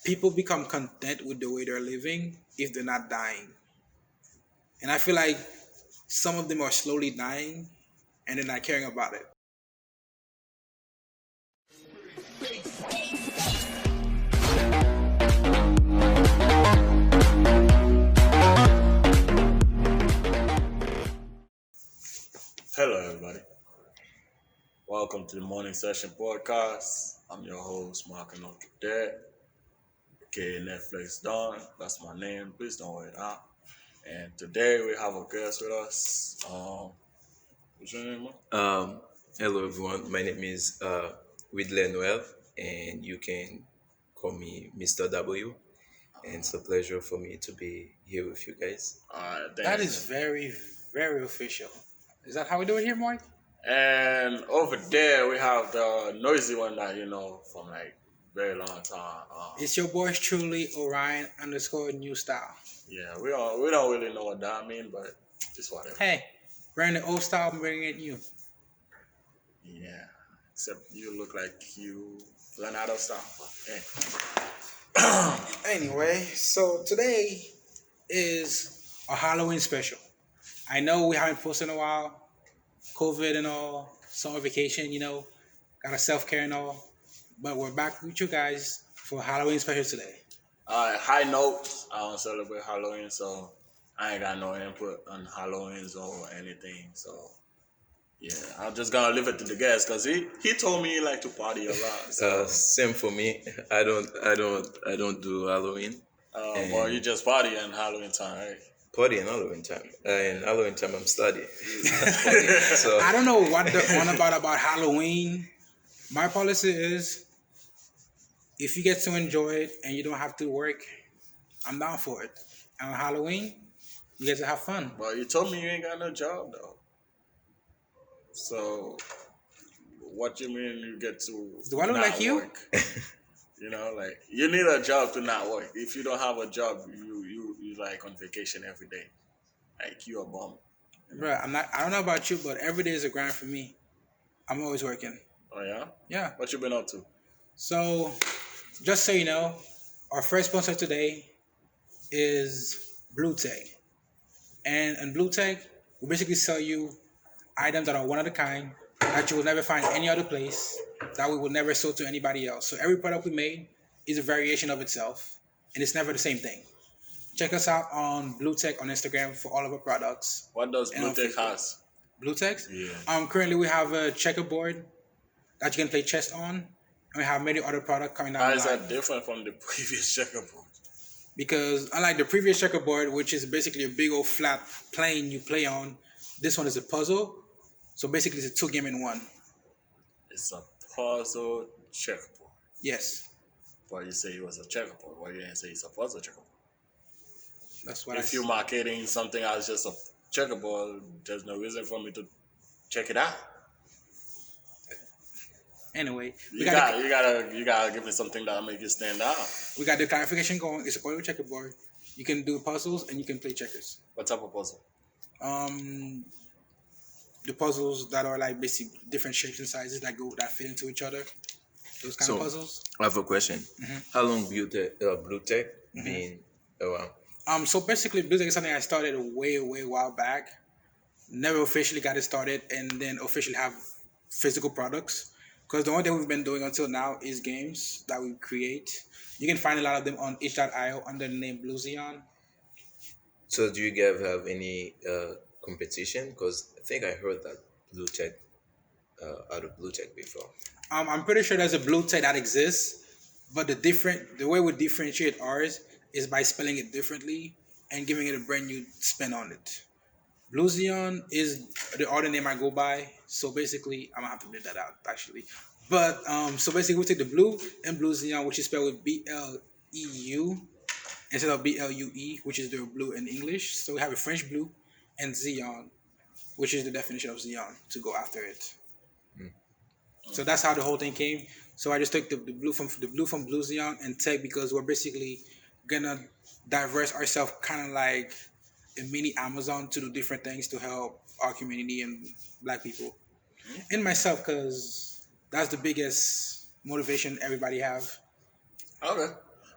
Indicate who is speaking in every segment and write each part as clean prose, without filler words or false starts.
Speaker 1: people become content with the way they're living if they're not dying. And I feel like some of them are slowly dying and they're not caring about it.
Speaker 2: Hello, everybody. Welcome to the Morning Session Podcast. I'm your host, Mark and Uncle Dad, aka Netflix Don. That's my name. Please don't wait out. And today we have a guest with us. What's your name, man?
Speaker 3: Hello everyone. My name is Widley Noel, and you can call me Mr. W. And it's a pleasure for me to be here with you guys.
Speaker 2: All right,
Speaker 1: That
Speaker 2: thanks.
Speaker 1: is very, very official. Is that how we do it here, Mike?
Speaker 2: And over there we have the noisy one that you know from like very long time.
Speaker 1: It's your boys truly, Orion _ new style.
Speaker 2: Yeah, we don't really know what that means, but it's whatever.
Speaker 1: Hey, bring the old style, I'm bringing it new.
Speaker 2: Yeah, except you look like you run out of stuff.
Speaker 1: Anyway, so today is a Halloween special. I know we haven't posted in a while, COVID and all, summer vacation, got a self-care and all, but we're back with you guys for a Halloween special today.
Speaker 2: High note, I don't celebrate Halloween, so I ain't got no input on Halloweens or anything. So yeah, I'm just gonna leave it to the guest because he told me he like to party a lot. So
Speaker 3: Same for me. I don't do Halloween.
Speaker 2: well, you just party in Halloween time, right?
Speaker 3: Party in Halloween time. In Halloween time, I'm studying. So
Speaker 1: I don't know what the one about Halloween. My policy is if you get to enjoy it and you don't have to work, I'm down for it. And on Halloween, you get to have fun.
Speaker 2: Well, you told me you ain't got no job though. So what you mean you get to
Speaker 1: Do I look
Speaker 2: not
Speaker 1: like you?
Speaker 2: work? Like you need a job to not work. If you don't have a job, you like on vacation every day. Like you a bum.
Speaker 1: Bro, I don't know about you, but every day is a grind for me. I'm always working.
Speaker 2: Oh yeah?
Speaker 1: Yeah.
Speaker 2: What you been up to?
Speaker 1: So, just so you know, our first sponsor today is Blue Tech. And in Blue Tech, we basically sell you items that are one of a kind that you will never find any other place, that we will never sell to anybody else. So every product we made is a variation of itself, and it's never the same thing. Check us out on Blue Tech on Instagram for all of our products.
Speaker 2: What does
Speaker 1: And
Speaker 2: Blue
Speaker 1: on
Speaker 2: Tech
Speaker 1: Facebook.
Speaker 2: has?
Speaker 1: Blue Tech?
Speaker 2: Yeah.
Speaker 1: Currently we have a checkerboard that you can play chess on, and we have many other products coming down
Speaker 2: How
Speaker 1: the
Speaker 2: is
Speaker 1: line.
Speaker 2: that different from the previous checkerboard?
Speaker 1: Because unlike the previous checkerboard, which is basically a big old flat plane you play on, this one is a puzzle. So basically it's a 2 game in one.
Speaker 2: It's a puzzle checkerboard.
Speaker 1: Yes.
Speaker 2: But you say it was a checkerboard. Why you didn't say it's a puzzle checkerboard?
Speaker 1: That's what
Speaker 2: If you're marketing something as just a checkerboard, there's no reason for me to check it out.
Speaker 1: Anyway,
Speaker 2: You gotta give me something that'll make it stand out.
Speaker 1: we got the clarification going. It's a puzzle checkerboard. You can do puzzles and you can play checkers.
Speaker 2: What type of puzzle?
Speaker 1: The puzzles that are like basically different shapes and sizes that fit into each other. Those kind of puzzles.
Speaker 3: I have a question. How long Blue Tech been around?
Speaker 1: So basically, Blue Tech is something I started way while back. Never officially got it started, and then officially have physical products. Because the only thing we've been doing until now is games that we create. You can find a lot of them on itch.io under the name Blue Xeon.
Speaker 3: So do you guys have any competition? Because I think I heard that Blue Tech out of Blue Tech before.
Speaker 1: I'm pretty sure there's a Blue Tech that exists, but the way we differentiate ours is by spelling it differently and giving it a brand new spin on it. Blue Xeon is the other name I go by, so basically I'm gonna have to leave that out actually. But so basically we take the blue and Blue Xeon, which is spelled with BLEU instead of BLUE, which is the blue in English. So we have a French blue and Xeon, which is the definition of Xeon to go after it. So that's how the whole thing came. So I just took the blue from Blue Xeon and Tech because we're basically gonna diverse ourselves kind of like a mini Amazon to do different things to help our community and black people. And myself, because that's the biggest motivation everybody have.
Speaker 2: Okay.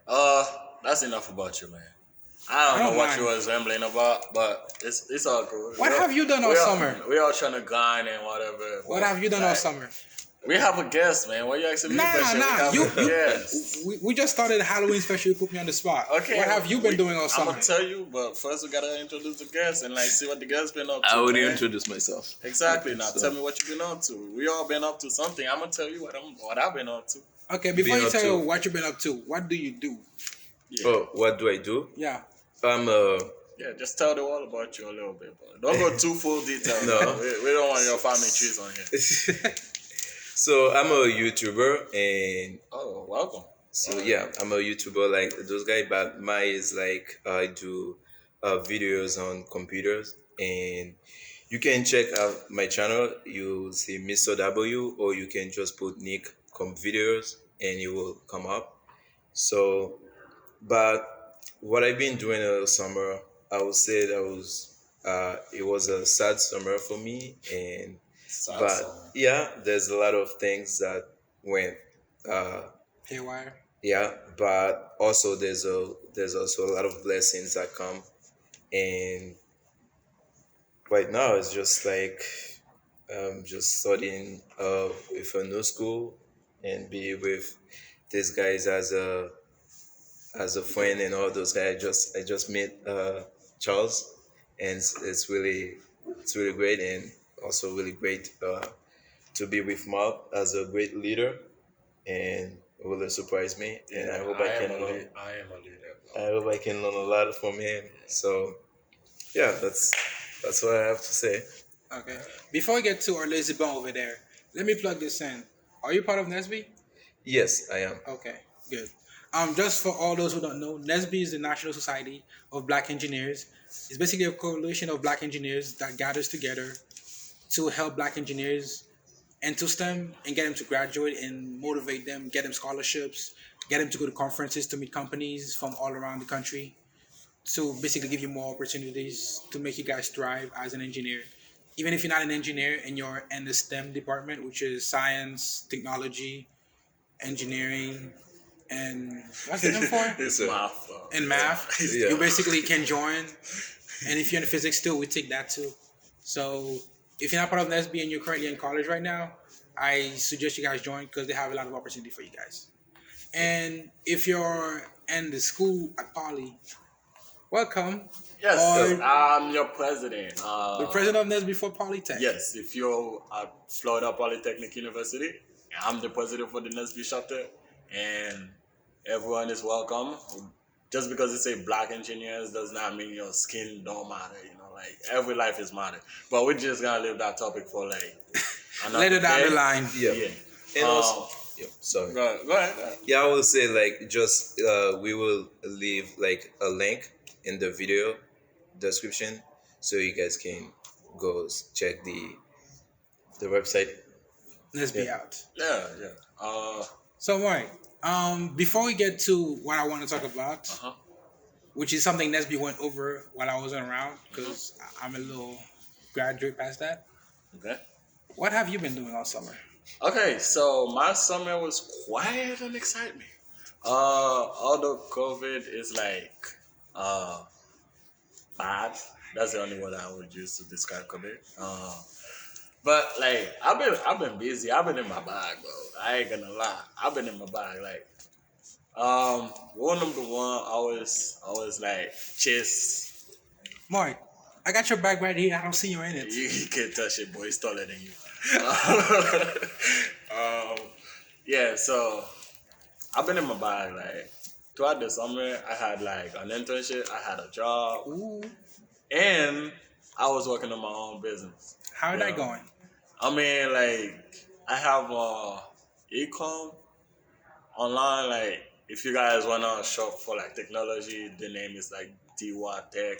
Speaker 2: That's enough about you, man.
Speaker 1: I
Speaker 2: I don't
Speaker 1: don't
Speaker 2: know what
Speaker 1: mind.
Speaker 2: you was rambling about, but it's all good.
Speaker 1: What have you done all summer?
Speaker 2: We all trying to grind and whatever.
Speaker 1: What
Speaker 2: But
Speaker 1: have you done all
Speaker 2: like,
Speaker 1: summer?
Speaker 2: we have a guest, man. Why you asking me that
Speaker 1: Nah,
Speaker 2: shit?
Speaker 1: nah.
Speaker 2: We
Speaker 1: You,
Speaker 2: have a guest.
Speaker 1: we just started a Halloween special. You put me on the spot.
Speaker 2: Okay.
Speaker 1: What have you been doing all
Speaker 2: I'm
Speaker 1: summer?
Speaker 2: gonna tell you, but first we gotta introduce the guest and like see what the guest been up to.
Speaker 3: I already
Speaker 2: man.
Speaker 3: introduced myself.
Speaker 2: Exactly. Now
Speaker 3: So-
Speaker 2: tell me what you been up to. We all been up to something. I'm gonna tell you what I've been up to.
Speaker 1: Okay, before
Speaker 3: Been
Speaker 1: you
Speaker 3: up
Speaker 1: tell
Speaker 3: to-
Speaker 1: what you've been up to, what do you do?
Speaker 2: Yeah.
Speaker 3: Oh, what do I do?
Speaker 1: Yeah.
Speaker 3: I'm a
Speaker 2: Yeah, just tell the world about you a little bit, but don't go too full detail.
Speaker 3: No.
Speaker 2: We don't want your family trees on here.
Speaker 3: so I'm a YouTuber, and
Speaker 2: Oh, welcome.
Speaker 3: so yeah, I'm a YouTuber like those guys. But my is like I do videos on computers, and you can check out my channel. You'll see Mr. W, or you can just put Nick com videos, and it will come up. So, but what I've been doing in the summer, I would say that was it was a sad summer for me, and
Speaker 2: Sad
Speaker 3: but
Speaker 2: summer.
Speaker 3: yeah, there's a lot of things that went
Speaker 1: Haywire.
Speaker 3: yeah, but also there's also a lot of blessings that come, and right now it's just like just studying with a new school and be with these guys as a friend and all those guys. I just met Charles, and it's really great, and also really great to be with Mark as a great leader, and it really surprised me. And I hope I can learn.
Speaker 2: I am a leader.
Speaker 3: I hope I can learn a lot from him. So yeah, that's what I have to say.
Speaker 1: Okay. Before we get to our lazy bone over there, let me plug this in. Are you part of NESB?
Speaker 3: Yes, I am.
Speaker 1: Okay, good. Just for all those who don't know, NESB is the National Society of Black Engineers. It's basically a coalition of black engineers that gathers together to help black engineers enter STEM and get them to graduate and motivate them, get them scholarships, get them to go to conferences to meet companies from all around the country to basically give you more opportunities to make you guys thrive as an engineer. Even if you're not an engineer and you're in the STEM department, which is science, technology, engineering, and what's the name for?
Speaker 2: It's
Speaker 3: So-
Speaker 2: math.
Speaker 1: And math.
Speaker 3: Yeah.
Speaker 1: You basically can join. And if you're in physics too, we take that too. So if you're not part of NESB and you're currently in college right now, I suggest you guys join because they have a lot of opportunity for you guys. And if you're in the school at Poly, welcome.
Speaker 2: Yes,
Speaker 1: Or
Speaker 2: I'm your president.
Speaker 1: the president of NESB for Polytech.
Speaker 2: Yes, if you're at Florida Polytechnic University, I'm the president for the Nesby chapter, and everyone is welcome. Just because it's a black engineers does not mean your skin don't matter. You know, like every life is matter. But we're just gonna leave that topic for like another
Speaker 1: Later down
Speaker 2: day.
Speaker 1: the line.
Speaker 3: Yeah.
Speaker 2: Yeah.
Speaker 3: And
Speaker 2: Um,
Speaker 3: also, yeah, sorry.
Speaker 2: Go ahead. Go ahead.
Speaker 3: Yeah, I will say like just we will leave like a link in the video description so you guys can go check the website.
Speaker 1: Let's be
Speaker 3: Yeah.
Speaker 1: out.
Speaker 2: Yeah, yeah.
Speaker 1: So, Mike, before we get to what I want to talk about,
Speaker 2: Uh-huh.
Speaker 1: which is something Nesby went over while I wasn't around, because I'm a little graduate past that.
Speaker 2: Okay.
Speaker 1: What have you been doing all summer?
Speaker 2: Okay, so my summer was quiet and excitement. Although COVID is like bad, that's the only word I would use to describe COVID. But like I've been busy. I've been in my bag, bro. I ain't gonna lie. I've been in my bag. Like rule number one, I was like chase.
Speaker 1: Mark, I got your bag right here. I don't see you in it.
Speaker 2: You can't touch it, boy. It's taller than you. Yeah, so I've been in my bag. Like throughout the summer, I had like an internship. I had a job,
Speaker 1: Ooh,
Speaker 2: and I was working on my own business.
Speaker 1: how that
Speaker 2: Yeah.
Speaker 1: going?
Speaker 2: I mean, like I have e-com online. Like if you guys wanna shop for like technology, the name is like DY Tech.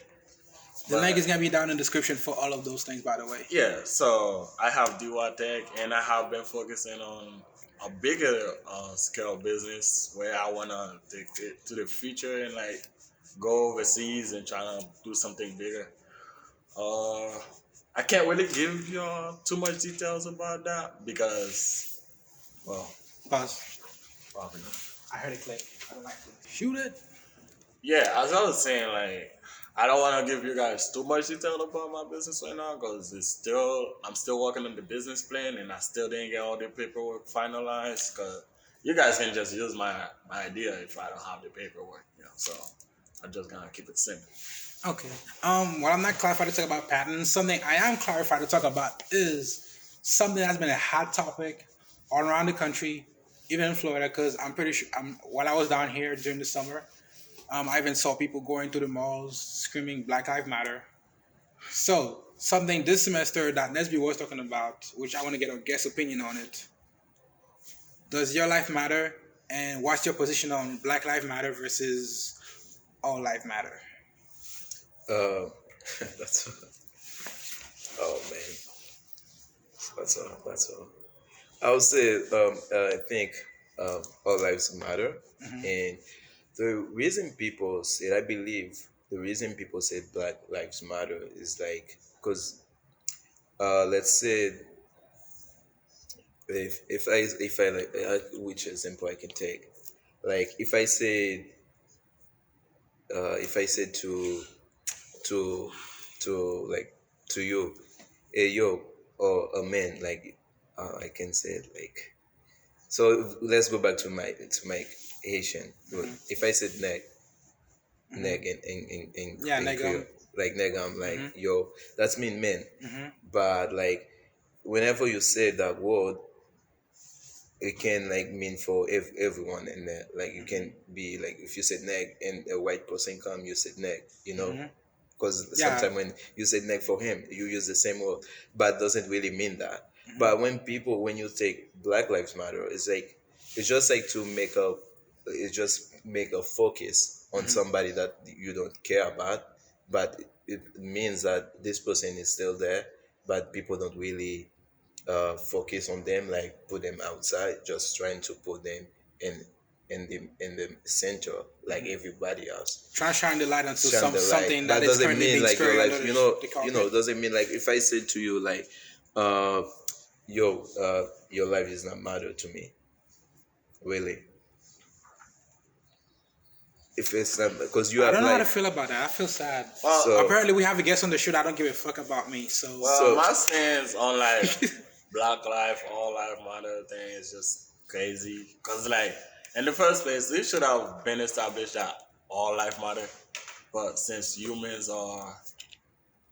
Speaker 1: The
Speaker 2: But-
Speaker 1: link is gonna be down in the description for all of those things, by the way.
Speaker 2: Yeah, so I have DY Tech, and I have been focusing on a bigger scale business where I wanna take it to the future and like go overseas and try to do something bigger. I can't really give you too much details about that because, well,
Speaker 1: Pause.
Speaker 2: probably not.
Speaker 1: I heard it click. Shoot it.
Speaker 2: Yeah, as I was saying, like I don't want to give you guys too much detail about my business right now because I'm still working on the business plan and I still didn't get all the paperwork finalized. Because you guys can just use my idea if I don't have the paperwork, So I'm just gonna keep it simple.
Speaker 1: Okay. What I'm not clarified to talk about patents, something I am clarified to talk about is something that's been a hot topic all around the country, even in Florida, because I'm pretty sure while I was down here during the summer, I even saw people going through the malls screaming Black Lives Matter. So something this semester that Nesby was talking about, which I want to get a guest opinion on it. Does your life matter? And what's your position on Black Lives Matter versus All Life Matter?
Speaker 3: Uh, that's oh man, that's all. I would say I think all lives matter, and the reason people say I believe the reason people say Black Lives Matter is like because let's say if I like which example I can take like if I said to like to you, hey yo, or a man like I can say it like so let's go back to my Haitian. If I said neg
Speaker 1: Yeah,
Speaker 3: in
Speaker 1: nigga.
Speaker 3: Creole, like neg, I'm like yo, that's mean men.
Speaker 1: Mm-hmm.
Speaker 3: But like whenever you say that word, it can like mean for everyone in there. Like you can be like if you said neg and a white person come, you said neg,
Speaker 1: Mm-hmm.
Speaker 3: because
Speaker 1: Yeah.
Speaker 3: sometimes when you say neg for him, you use the same word, but doesn't really mean that.
Speaker 1: Mm-hmm.
Speaker 3: But when you take Black Lives Matter, it's like it's just like to make a it just make a focus on
Speaker 1: Mm-hmm.
Speaker 3: somebody that you don't care about, but it means that this person is still there, but people don't really focus on them, like put them outside, just trying to put them in in the center like everybody else.
Speaker 1: Trying to shine the light onto
Speaker 3: Shine the light.
Speaker 1: something that
Speaker 3: That
Speaker 1: is
Speaker 3: doesn't
Speaker 1: currently
Speaker 3: mean
Speaker 1: being
Speaker 3: like your
Speaker 1: scurried
Speaker 3: life,
Speaker 1: under the carpet.
Speaker 3: doesn't mean like if I said to you like uh your life does not matter to me, really. If it's not because you
Speaker 1: I
Speaker 3: have
Speaker 1: don't know how to
Speaker 3: like
Speaker 1: feel about that. I feel sad.
Speaker 3: so
Speaker 1: Apparently, we have a guest on the show that don't give a fuck about me. So,
Speaker 2: Well, my stance on like Black Life, All Life Matter thing is just crazy. Cause like in the first place, this should have been established that all life matter. But since humans are,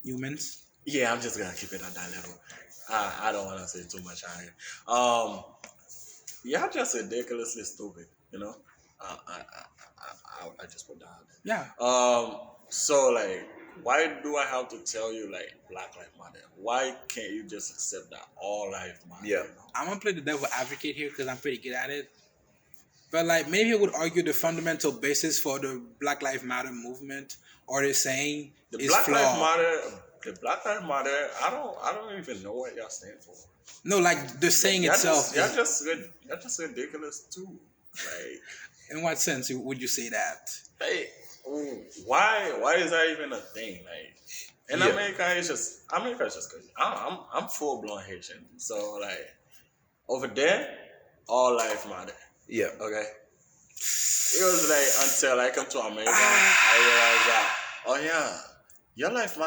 Speaker 1: humans.
Speaker 2: yeah, I'm just gonna keep it at that level. I don't want to say too much out here. Yeah, just ridiculously stupid. I just put that out
Speaker 1: Yeah.
Speaker 2: there. So like, why do I have to tell you like Black Life Matter? Why can't you just accept that all life matter?
Speaker 3: Yeah.
Speaker 1: I'm gonna play the devil advocate here because I'm pretty good at it. But like, maybe I would argue the fundamental basis for the Black Lives Matter movement or the saying
Speaker 2: The
Speaker 1: is
Speaker 2: Black Life
Speaker 1: flawed.
Speaker 2: Matter, the Black Life Matter. I don't even know what y'all stand for.
Speaker 1: No, like the saying itself.
Speaker 2: Y'all just ridiculous too. Like,
Speaker 1: In what sense would you say that?
Speaker 2: hey, why is that even a thing? Like, in
Speaker 3: Yeah.
Speaker 2: America's just crazy. I'm full blown Haitian, so like over there, all life matter.
Speaker 3: Yeah.
Speaker 2: Okay, it was like until I come to America, I realized that oh yeah, your life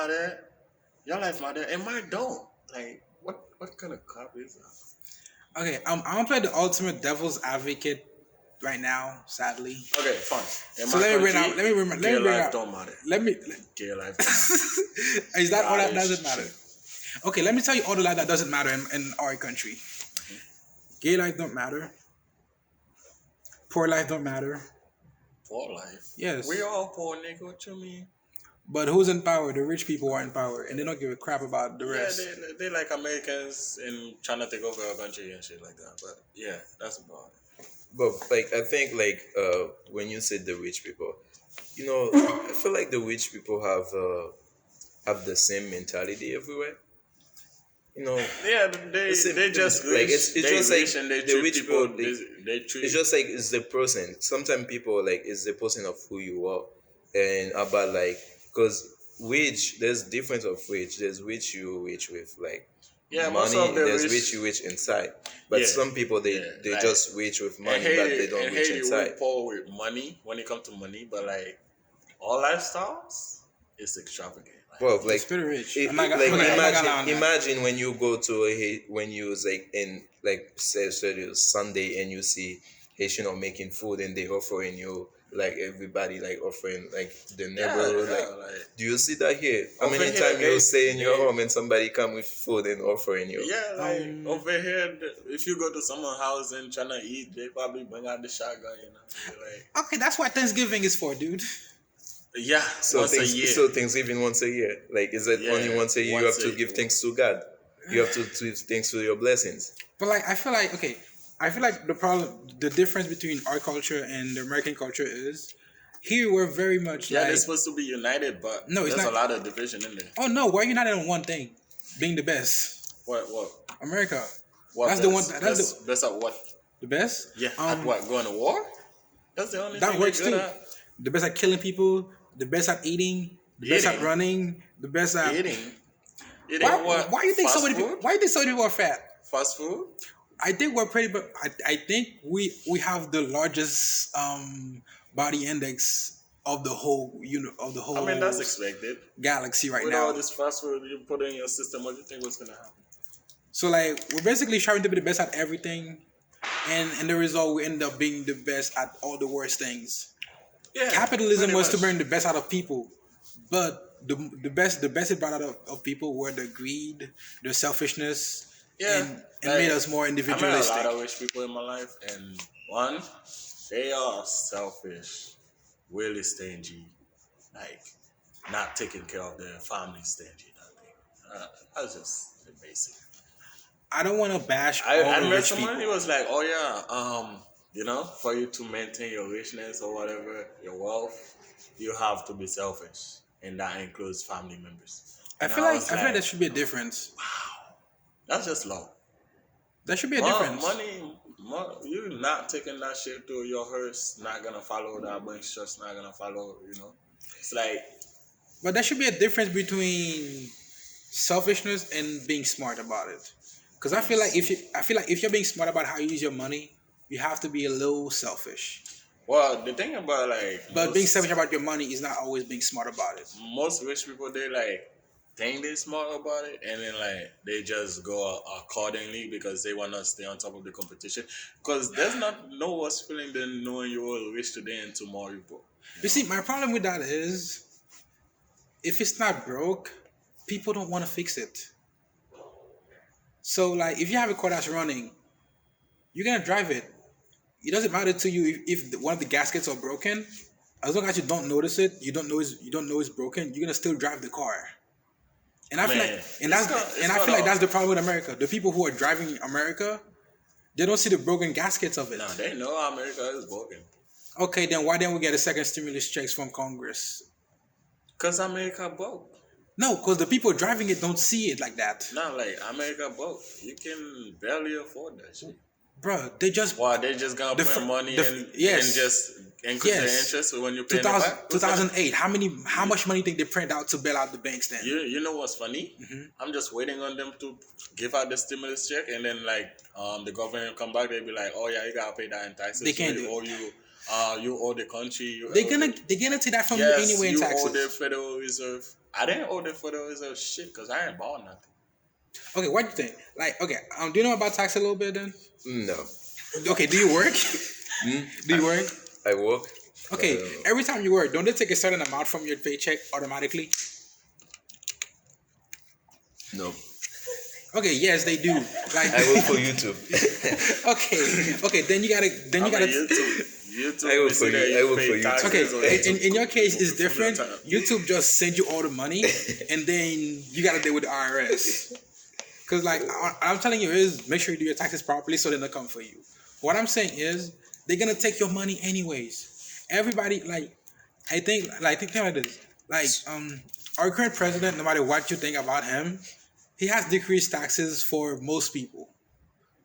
Speaker 2: matter, and mine don't. Like, what kind of crap is that?
Speaker 1: Okay, I'm gonna play the ultimate devil's advocate right now. Sadly,
Speaker 2: Okay, fine. In
Speaker 1: so
Speaker 2: my
Speaker 1: let me bring
Speaker 2: country,
Speaker 1: out. Let me bring. Let
Speaker 2: gay
Speaker 1: me bring
Speaker 2: life
Speaker 1: out.
Speaker 2: don't matter.
Speaker 1: Let me.
Speaker 2: Gay life don't matter.
Speaker 1: Is that all that
Speaker 2: That
Speaker 1: doesn't
Speaker 2: is
Speaker 1: matter?
Speaker 2: true.
Speaker 1: Okay, let me tell you all the life that doesn't matter in our country. Gay life don't matter. Poor life don't matter.
Speaker 2: Poor life.
Speaker 1: Yes.
Speaker 2: We all poor, nigga. What you mean?
Speaker 1: But who's in power? The rich people are in power, and they don't give a crap about the
Speaker 2: Yeah,
Speaker 1: rest.
Speaker 2: they like Americans and trying to take over our country and shit like that. But yeah, that's about it.
Speaker 3: But like I think like when you said the rich people, I feel like the rich people have the same mentality everywhere.
Speaker 2: Yeah,
Speaker 3: Same
Speaker 2: they just
Speaker 3: thing. Like
Speaker 2: rich.
Speaker 3: it's
Speaker 2: They
Speaker 3: just like
Speaker 2: rich and they
Speaker 3: the
Speaker 2: treat
Speaker 3: rich
Speaker 2: people.
Speaker 3: people.
Speaker 2: They treat.
Speaker 3: It's just like it's the person. Sometimes people like it's the person of who you are, and about like because rich there's difference of rich. There's rich you rich with like
Speaker 2: Yeah, most
Speaker 3: money.
Speaker 2: of the
Speaker 3: There's
Speaker 2: rich.
Speaker 3: rich inside, but
Speaker 2: Yeah,
Speaker 3: some people
Speaker 2: yeah.
Speaker 3: they
Speaker 2: Like
Speaker 3: just rich with
Speaker 2: in
Speaker 3: money, but they
Speaker 2: Haiti,
Speaker 3: don't rich
Speaker 2: we
Speaker 3: inside.
Speaker 2: poor with money when it comes to money, but like all lifestyles is extravagant.
Speaker 3: Bro,
Speaker 1: It's
Speaker 3: like
Speaker 1: pretty rich.
Speaker 3: it,
Speaker 1: I'm not
Speaker 3: it-
Speaker 1: gonna,
Speaker 3: like
Speaker 1: I'm not gonna lie on that.
Speaker 3: imagine when you go to when you was like in like say it was Sunday and you see Haitian are making food and they offering you like everybody like offering like the
Speaker 2: Yeah,
Speaker 3: neighborhood like.
Speaker 2: yeah. Like
Speaker 3: Do you see that here? How
Speaker 2: over
Speaker 3: many
Speaker 2: here,
Speaker 3: times you stay in your
Speaker 2: they
Speaker 3: home and somebody come with food and offering you?
Speaker 2: yeah, like
Speaker 1: Um,
Speaker 2: over here, if you go to someone's house and trying to eat, they probably bring out the shotgun. You know, You're like
Speaker 1: okay, that's what Thanksgiving is for, dude.
Speaker 2: yeah,
Speaker 3: So
Speaker 2: once a year.
Speaker 3: so Thanksgiving once a year. Like is it only
Speaker 2: Yeah,
Speaker 3: once a year you have
Speaker 2: once
Speaker 3: to
Speaker 2: a
Speaker 3: give thanks to God? You have to give thanks to your blessings.
Speaker 1: But like, I feel like okay, I feel like the difference between our culture and the American culture is here we're very much
Speaker 2: yeah,
Speaker 1: like,
Speaker 2: they're supposed to be united, but
Speaker 1: No, it's
Speaker 2: there's a
Speaker 1: not.
Speaker 2: lot of division in there.
Speaker 1: oh no, we're united on one thing, being the best.
Speaker 2: What?
Speaker 1: America,
Speaker 2: What?
Speaker 1: that's the one. That's
Speaker 2: best at what?
Speaker 1: the best.
Speaker 2: Yeah, at what? Going to war? That's the only
Speaker 1: That
Speaker 2: thing
Speaker 1: works
Speaker 2: they're good
Speaker 1: too.
Speaker 2: at.
Speaker 1: The best at killing people, the best at eating, the best at
Speaker 2: Eating?
Speaker 1: running, the best at
Speaker 2: Eating.
Speaker 1: Why,
Speaker 2: What?
Speaker 1: why you think so
Speaker 2: Fast
Speaker 1: many people?
Speaker 2: food?
Speaker 1: Why you think so many people are fat?
Speaker 2: Fast food?
Speaker 1: I think we're pretty, but I think we have the largest body index of the whole of the whole
Speaker 2: I mean, that's expected.
Speaker 1: galaxy right
Speaker 2: With
Speaker 1: now.
Speaker 2: all this fast food you put in your system, what do you think was gonna happen?
Speaker 1: So like we're basically trying to be the best at everything, and in the result we end up being the best at all the worst things.
Speaker 2: Yeah,
Speaker 1: Capitalism
Speaker 2: pretty
Speaker 1: was to
Speaker 2: much.
Speaker 1: bring the best out of people, but the best it brought out of people were the greed, the selfishness,
Speaker 2: Yeah,
Speaker 1: and
Speaker 2: like,
Speaker 1: made us more
Speaker 2: I met a
Speaker 1: individualistic.
Speaker 2: lot of rich people in my life, and one, they are selfish, really stingy, like not taking care of their family, stingy. That's just the basic.
Speaker 1: I don't want to bash
Speaker 2: I
Speaker 1: all the
Speaker 2: met
Speaker 1: rich
Speaker 2: someone. He
Speaker 1: people.
Speaker 2: was like, "Oh yeah, for you to maintain your richness or whatever, your wealth, you have to be selfish, and that includes family members."
Speaker 1: I
Speaker 2: And
Speaker 1: feel like
Speaker 2: was
Speaker 1: there should be a difference.
Speaker 2: that's just low.
Speaker 1: There should be a difference.
Speaker 2: You not taking that shit to your hearse, not gonna follow that bunch, just not gonna follow. It's like
Speaker 1: But there should be a difference between selfishness and being smart about it. Because I feel like if you're being smart about how you use your money, you have to be a little selfish.
Speaker 2: well, the thing about like
Speaker 1: But being selfish about your money is not always being smart about it.
Speaker 2: most rich people, they like think they smart about it, and then like they just go accordingly because they want to stay on top of the competition. Because there's not no worse feeling than knowing you're rich today and tomorrow you broke.
Speaker 1: You see, my problem with that is if it's not broke, people don't want to fix it. So like if you have a car that's running, you're gonna drive it. It doesn't matter to you if one of the gaskets are broken. As long as you don't notice it, you don't know it's broken. You're gonna still drive the car. And I feel
Speaker 2: Man,
Speaker 1: like, and I feel like that's the problem with America. The people who are driving America, they don't see the broken gaskets of it.
Speaker 2: No, they know America is broken.
Speaker 1: Okay, then why didn't we get a second stimulus checks from Congress?
Speaker 2: Cause America broke.
Speaker 1: No, because the people driving it don't see it like that,
Speaker 2: Not like America broke. You can barely afford that shit.
Speaker 1: bro. They just
Speaker 2: Why they just gonna
Speaker 1: The
Speaker 2: put
Speaker 1: fir-
Speaker 2: money
Speaker 1: the
Speaker 2: in
Speaker 1: f- yes.
Speaker 2: and just increase the
Speaker 1: Yes.
Speaker 2: interest when you pay it
Speaker 1: 2000,
Speaker 2: back?
Speaker 1: 2008. How much money think they print out to bail out the banks then?
Speaker 2: You know what's funny? I'm just waiting on them to give out the stimulus check, and then like the government come back, they be like, oh yeah, you gotta pay that in taxes.
Speaker 1: They can't
Speaker 2: we
Speaker 1: do it.
Speaker 2: owe you. You owe the country.
Speaker 1: They're gonna take that from
Speaker 2: yes,
Speaker 1: you anyway in
Speaker 2: you
Speaker 1: taxes.
Speaker 2: owe the Federal Reserve. I didn't owe the Federal Reserve shit because I ain't bought nothing.
Speaker 1: Okay, what do you think? Like, okay, do you know about tax a little bit then?
Speaker 3: No.
Speaker 1: Okay, do you work? Do you work?
Speaker 3: I work.
Speaker 1: Okay, every time you work, don't they take a certain amount from your paycheck automatically?
Speaker 3: No.
Speaker 1: Okay, yes, they do. Like,
Speaker 3: I work for YouTube.
Speaker 1: okay, then you gotta,
Speaker 2: YouTube.
Speaker 3: I work
Speaker 2: they
Speaker 3: for
Speaker 2: say that
Speaker 3: you- I work
Speaker 2: pay
Speaker 3: for YouTube.
Speaker 2: taxes
Speaker 1: okay.
Speaker 2: on YouTube
Speaker 1: In your case, it's
Speaker 2: from your
Speaker 1: different.
Speaker 2: time.
Speaker 1: YouTube just send you all the money, and then you gotta deal with the IRS. Cause like I'm telling you is make sure you do your taxes properly so they don't come for you. What I'm saying is they're gonna take your money anyways. Everybody think like this. Like our current president, no matter what you think about him, he has decreased taxes for most people,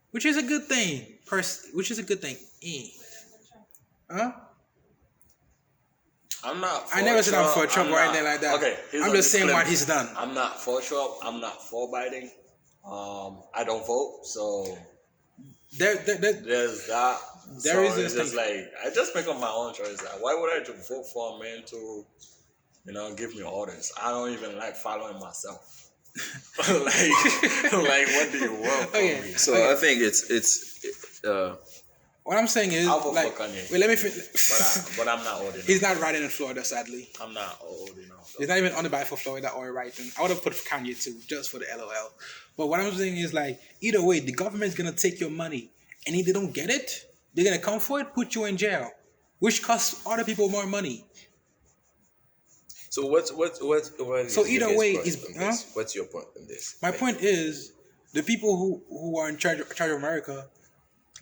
Speaker 1: which is a good thing. Which is a good thing. Huh?
Speaker 2: I'm not.
Speaker 1: I never said I'm for Trump
Speaker 2: I'm
Speaker 1: or
Speaker 2: not-
Speaker 1: anything like that.
Speaker 2: Okay, here's
Speaker 1: I'm
Speaker 2: a
Speaker 1: just saying what
Speaker 2: disclaimer.
Speaker 1: he's done.
Speaker 2: I'm not for Trump. I'm not for Biden. I don't vote, so
Speaker 1: There
Speaker 2: there's that.
Speaker 1: there
Speaker 2: So
Speaker 1: is
Speaker 2: it's
Speaker 1: this
Speaker 2: just
Speaker 1: thing.
Speaker 2: like I just make up my own choice. Like, why would I just vote for a man to, give me orders? I don't even like following myself. like what do you want from
Speaker 1: Okay,
Speaker 2: me?
Speaker 3: So
Speaker 1: okay.
Speaker 3: I think
Speaker 1: What I'm saying is,
Speaker 2: I'll vote
Speaker 1: like,
Speaker 2: for Kanye,
Speaker 1: wait, let me.
Speaker 2: but I'm not old enough.
Speaker 1: He's not riding in Florida, sadly.
Speaker 2: I'm not old enough.
Speaker 1: He's not even on the ballot for Florida or writing. I would have put Kanye too, just for the LOL. But what I'm saying is, like, either way, the government's gonna take your money, and if they don't get it, they're gonna come for it, put you in jail, which costs other people more money.
Speaker 3: so what is
Speaker 1: So
Speaker 3: your
Speaker 1: either
Speaker 3: guys'
Speaker 1: way,
Speaker 3: point
Speaker 1: is
Speaker 3: on this? What's your point on this?
Speaker 1: my
Speaker 3: Like,
Speaker 1: point is the people who are in charge of America,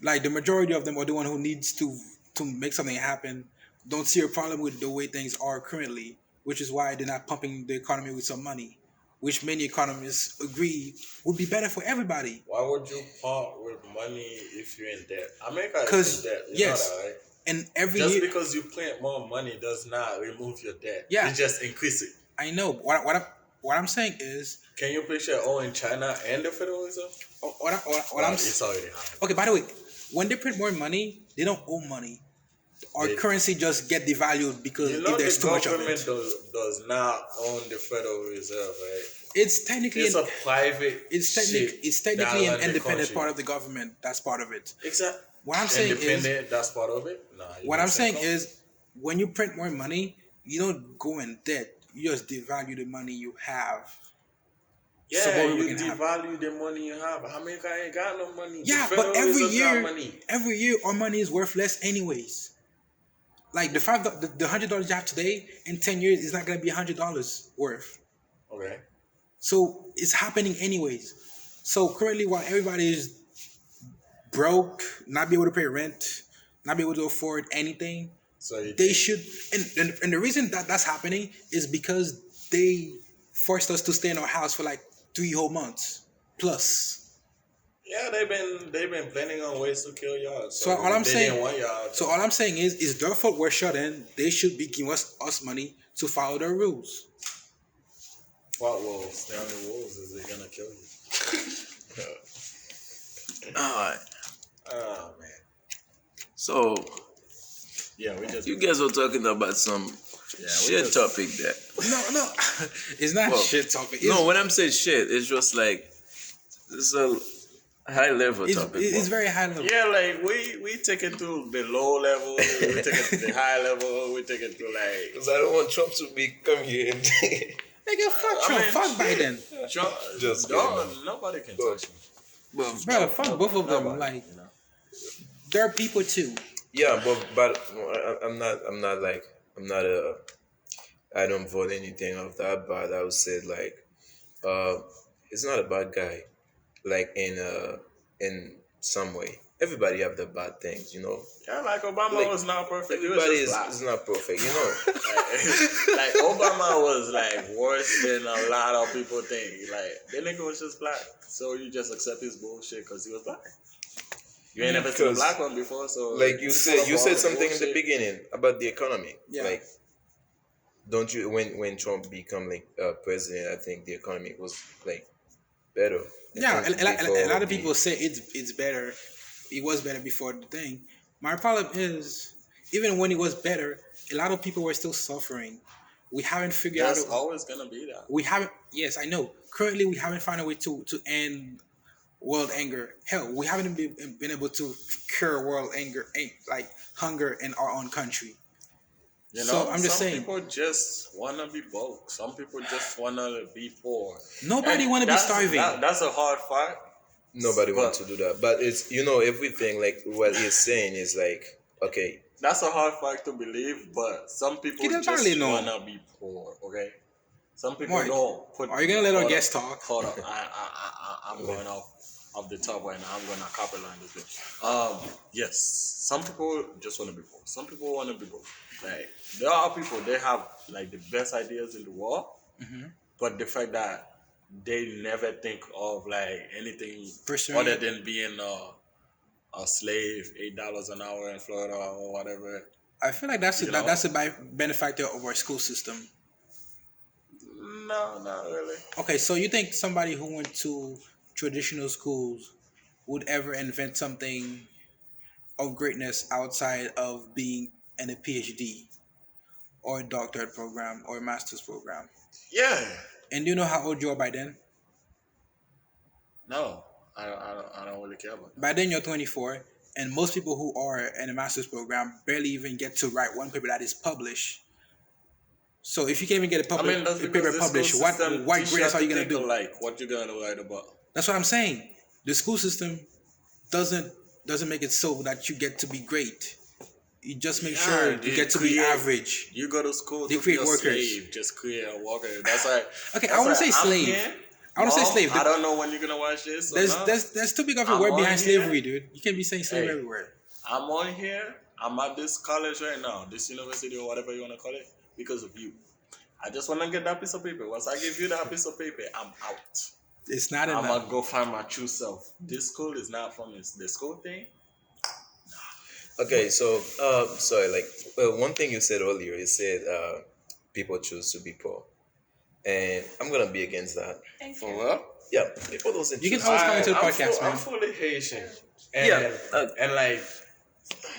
Speaker 1: like the majority of them are the one who needs to make something happen, don't see a problem with the way things are currently, which is why they're not pumping the economy with some money, which many economists agree would be better for everybody.
Speaker 2: Why would you part with money if you're in debt? America is
Speaker 1: Because
Speaker 2: in debt. You
Speaker 1: yes,
Speaker 2: know that, right?
Speaker 1: and every
Speaker 2: Just
Speaker 1: year,
Speaker 2: because you print more money does not remove your debt.
Speaker 1: Yeah.
Speaker 2: It just increase it.
Speaker 1: I know what I'm saying is
Speaker 2: Can you picture owing China and the Federal Reserve?
Speaker 1: what I'm
Speaker 2: It's already happening.
Speaker 1: okay. By the way, when they print more money, they don't owe money. Our
Speaker 2: They-
Speaker 1: currency just get devalued because
Speaker 2: You know
Speaker 1: if there's
Speaker 2: the
Speaker 1: too much of
Speaker 2: government
Speaker 1: it.
Speaker 2: does not own the Federal Reserve, right?
Speaker 1: It's technically
Speaker 2: It's a private.
Speaker 1: it's
Speaker 2: shit
Speaker 1: technically
Speaker 2: that
Speaker 1: an
Speaker 2: run the
Speaker 1: independent
Speaker 2: country.
Speaker 1: part of the government. That's part of it.
Speaker 2: Exactly.
Speaker 1: What I'm saying is,
Speaker 2: Independent. That's part of it. Nah.
Speaker 1: what I'm saying is, when you print more money, you don't go in debt. You just devalue the money you have.
Speaker 2: yeah,
Speaker 1: so what we
Speaker 2: you
Speaker 1: can have.
Speaker 2: devalue the money you have. America ain't got no money.
Speaker 1: Yeah,
Speaker 2: The
Speaker 1: but
Speaker 2: Federal Reserve got money.
Speaker 1: every year, our money is worth less anyways. Like the $100 you have today in 10 years is not gonna be $100 worth.
Speaker 2: Okay.
Speaker 1: So it's happening anyways. So currently, while everybody is broke, not be able to pay rent, not be able to afford anything,
Speaker 2: So
Speaker 1: they should. And the reason that that's happening is because they forced us to stay in our house for like 3 whole months plus.
Speaker 2: Yeah, they've been planning on ways to kill y'all.
Speaker 1: So all I'm
Speaker 2: they
Speaker 1: saying-
Speaker 2: didn't want y'all.
Speaker 1: So all I'm saying is their fault we're shut in. They should be giving us money to follow their rules.
Speaker 2: What wolves? The only wolves is they're gonna kill you.
Speaker 3: all right.
Speaker 2: Oh man.
Speaker 3: So
Speaker 2: Yeah, we just.
Speaker 3: you guys were talking about some
Speaker 2: we
Speaker 3: shit
Speaker 2: just-
Speaker 3: topic there.
Speaker 1: No, it's not
Speaker 3: Well,
Speaker 1: shit topic. It's,
Speaker 3: No, when I'm saying shit, it's just like it's a high level topic.
Speaker 1: it's
Speaker 3: bro.
Speaker 1: very high level.
Speaker 2: Yeah, like we take it to the low level, we take it to the high level, we take it to like.
Speaker 3: Because I don't want Trump to come here and
Speaker 1: Nigga, fuck Trump, fuck Biden,
Speaker 2: Trump,
Speaker 3: Just
Speaker 2: no,
Speaker 3: kidding.
Speaker 2: nobody can
Speaker 3: Bro.
Speaker 2: touch him.
Speaker 1: bro. Fuck both of them.
Speaker 2: Nobody,
Speaker 1: Like
Speaker 2: you know?
Speaker 1: they're people too.
Speaker 3: Yeah, but I'm not like I'm not a I don't vote anything of that, but I would say like he's not a bad guy, like in some way. Everybody have the bad things, you know.
Speaker 2: Yeah, like Obama
Speaker 3: Like,
Speaker 2: was not perfect. He was
Speaker 3: Everybody
Speaker 2: just black.
Speaker 3: is not perfect, you know.
Speaker 2: Like Obama was like worse than a lot of people think. Like the nigga was just black, so you just accept his bullshit because he was black. You ain't never seen a
Speaker 3: Because,
Speaker 2: black one before, so
Speaker 3: Like you said
Speaker 2: all the
Speaker 3: something in the
Speaker 2: bullshit.
Speaker 3: beginning about the economy.
Speaker 1: Yeah.
Speaker 3: Like, don't you when Trump become like president? I think the economy was like better. I
Speaker 1: Yeah,
Speaker 3: think
Speaker 1: a
Speaker 3: before
Speaker 1: lot of
Speaker 3: the-
Speaker 1: people say it's better. It was better before the thing. My problem is, even when it was better, a lot of people were still suffering. We haven't figured
Speaker 2: That's
Speaker 1: out.
Speaker 2: always gonna be that.
Speaker 1: We haven't. Yes, I know. Currently, we haven't found a way to end world anger. Hell, we haven't been able to cure world anger, like hunger in our own country.
Speaker 2: You
Speaker 1: So,
Speaker 2: know,
Speaker 1: I'm just
Speaker 2: some
Speaker 1: saying.
Speaker 2: people just wanna be broke. Some people just wanna be poor.
Speaker 1: Nobody
Speaker 2: And
Speaker 1: want to be
Speaker 2: that's-
Speaker 1: starving.
Speaker 2: that's a hard fact.
Speaker 3: Nobody
Speaker 2: But-
Speaker 3: wants to do that, but it's everything like what he's saying is like okay.
Speaker 2: That's a hard fact to believe, but some people
Speaker 1: He doesn't
Speaker 2: just
Speaker 1: hardly know.
Speaker 2: wanna be poor. Okay, some people
Speaker 1: Mark,
Speaker 2: don't put.
Speaker 1: are you gonna let our
Speaker 2: hold
Speaker 1: guest
Speaker 2: up,
Speaker 1: talk?
Speaker 2: Hold up, I'm going off the top right now. I'm gonna copyline this bitch. Yes, some people just wanna be poor. Some people wanna be broke. Like there are people they have like the best ideas in the world, but the fact that they never think of like anything
Speaker 1: Pursuing
Speaker 2: other
Speaker 1: it.
Speaker 2: than being a slave, $8 an hour in Florida or whatever.
Speaker 1: I feel like that's
Speaker 2: You know?
Speaker 1: that's a benefactor of our school system.
Speaker 2: No, not really.
Speaker 1: Okay, so you think somebody who went to traditional schools would ever invent something of greatness outside of being in a PhD or a doctorate program or a master's program.
Speaker 2: Yeah.
Speaker 1: And do you know how old you are by then?
Speaker 2: No, I don't really care about that.
Speaker 1: By then you're 24, and most people who are in a master's program barely even get to write one paper that is published. So if you can't even get
Speaker 2: I mean, that's
Speaker 1: a
Speaker 2: because
Speaker 1: paper
Speaker 2: the
Speaker 1: published,
Speaker 2: school system
Speaker 1: what
Speaker 2: teach
Speaker 1: greatness
Speaker 2: you
Speaker 1: are you
Speaker 2: to
Speaker 1: gonna
Speaker 2: think
Speaker 1: do?
Speaker 2: alike. What you gonna write about?
Speaker 1: That's what I'm saying. The school system doesn't make it so that you get to be great. You just make sure you get to be average.
Speaker 2: You go to school
Speaker 1: They
Speaker 2: to
Speaker 1: create
Speaker 2: be a
Speaker 1: workers.
Speaker 2: slave. Just create a worker. That's like
Speaker 1: Okay,
Speaker 2: that's
Speaker 1: I want to
Speaker 2: like,
Speaker 1: say
Speaker 2: I'm
Speaker 1: slave.
Speaker 2: here.
Speaker 1: I want to say
Speaker 2: Mom,
Speaker 1: slave.
Speaker 2: I don't know when you're gonna watch this.
Speaker 1: There's too big of a
Speaker 2: I'm
Speaker 1: word
Speaker 2: on
Speaker 1: behind
Speaker 2: here.
Speaker 1: slavery, dude. You can't be saying slave
Speaker 2: Hey.
Speaker 1: everywhere.
Speaker 2: I'm on here. I'm at this college right now, this university or whatever you want to call it, because of you. I just want to get that piece of paper. Once I give you that piece of paper, I'm out.
Speaker 1: It's not
Speaker 2: I'm
Speaker 1: enough.
Speaker 2: gonna go find my true self. This school is not for me. The school thing.
Speaker 3: Okay, so sorry, like one thing you said earlier, you said people choose to be poor, and I'm gonna be against that.
Speaker 2: For what?
Speaker 3: Yeah, people don't
Speaker 1: You can
Speaker 3: choose.
Speaker 1: always come into the podcast, man.
Speaker 2: I'm fully Haitian. And,
Speaker 3: Yeah,
Speaker 2: and like,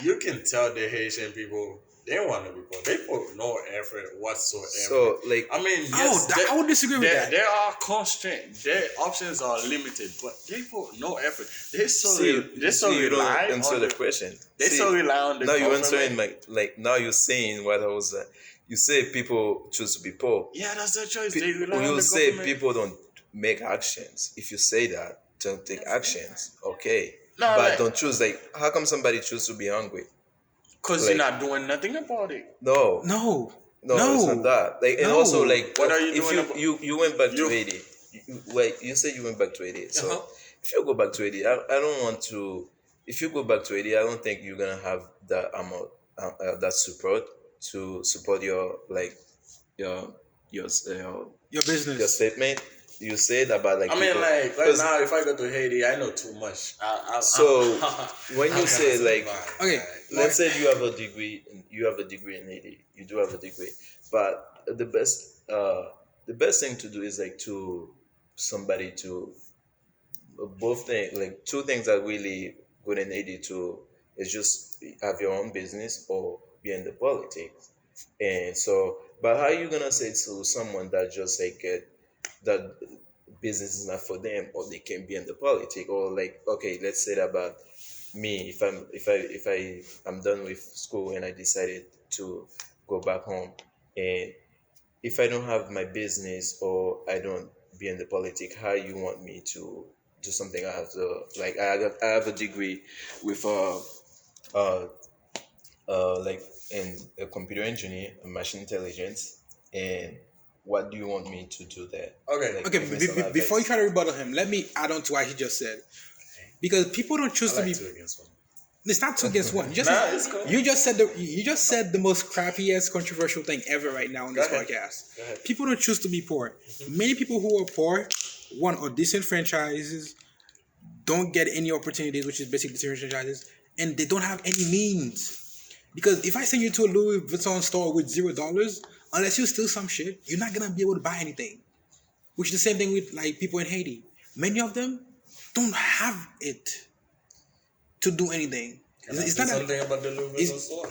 Speaker 2: you can tell the Haitian people, they want to be poor. They put no effort whatsoever.
Speaker 3: So like,
Speaker 2: I mean, yes,
Speaker 1: I would disagree with that.
Speaker 2: There are constraints. Their options are limited, but they put no effort. They so
Speaker 3: you don't
Speaker 2: rely
Speaker 3: answer
Speaker 2: on
Speaker 3: the question.
Speaker 2: They
Speaker 3: See,
Speaker 2: so rely on the
Speaker 3: now you're
Speaker 2: government.
Speaker 3: answering like now you're saying what I was. You say people choose to be poor.
Speaker 2: Yeah, that's their choice. They rely on
Speaker 3: You
Speaker 2: the
Speaker 3: say
Speaker 2: government.
Speaker 3: people don't make actions. If you say that, don't take actions. Okay,
Speaker 2: No,
Speaker 3: but
Speaker 2: like-
Speaker 3: don't choose. Like, how come somebody choose to be hungry?
Speaker 2: Because
Speaker 3: like-
Speaker 2: you're not doing nothing about it.
Speaker 3: No,
Speaker 1: No.
Speaker 3: it's not that. Like, and
Speaker 1: No.
Speaker 3: also like,
Speaker 2: What are you
Speaker 3: if
Speaker 2: doing about-
Speaker 3: you went back to
Speaker 2: You-
Speaker 3: Haiti, wait, you said you went back to Haiti. So
Speaker 2: Uh-huh.
Speaker 3: if you go back to Haiti, I don't want to. If you go back to Haiti, I don't think you're gonna have that amount, that support to support your like your your
Speaker 1: Your
Speaker 3: your
Speaker 1: business.
Speaker 3: statement. You said about like
Speaker 2: I mean,
Speaker 3: people-
Speaker 2: like right
Speaker 3: 'cause-
Speaker 2: now, if I go to Haiti, I know too much.
Speaker 3: So, when you say, like,
Speaker 1: Okay,
Speaker 3: let's say you have a degree in Haiti. You do have a degree, but the best thing to do is like to somebody to both things, like two things that really good in Haiti to is just have your own business or be in the politics. And so, but how are you gonna say to someone that just like that business is not for them or they can be in the politics, or like, okay, let's say that about me, if I'm done with school and I decided to go back home, and if I don't have my business or I don't be in the politics, how you want me to do something? I have to like I have a degree with like in a computer engineer, machine intelligence, and what do you want me to do there?
Speaker 2: Okay.
Speaker 3: Like,
Speaker 1: Okay,
Speaker 3: give me some
Speaker 1: before you
Speaker 3: advice.
Speaker 1: try to rebuttal him, let me add on to what he just said. Because people don't choose to be.
Speaker 2: two against one.
Speaker 1: It's not two against one.
Speaker 2: It's cool.
Speaker 1: You just said the most crappiest controversial thing ever right now on this
Speaker 2: Go ahead.
Speaker 1: podcast.
Speaker 2: Go ahead.
Speaker 1: People don't choose to be poor. Many people who are poor, one, are disenfranchised, don't get any opportunities, which is basically disenfranchised, and they don't have any means. Because if I send you to a Louis Vuitton store with $0, unless you steal some shit, you're not gonna be able to buy anything. Which is the same thing with like people in Haiti. Many of them don't have it to do anything.
Speaker 2: Can I
Speaker 1: It's
Speaker 2: say
Speaker 1: not
Speaker 2: something about the Louis Vuitton
Speaker 1: it's-
Speaker 2: store?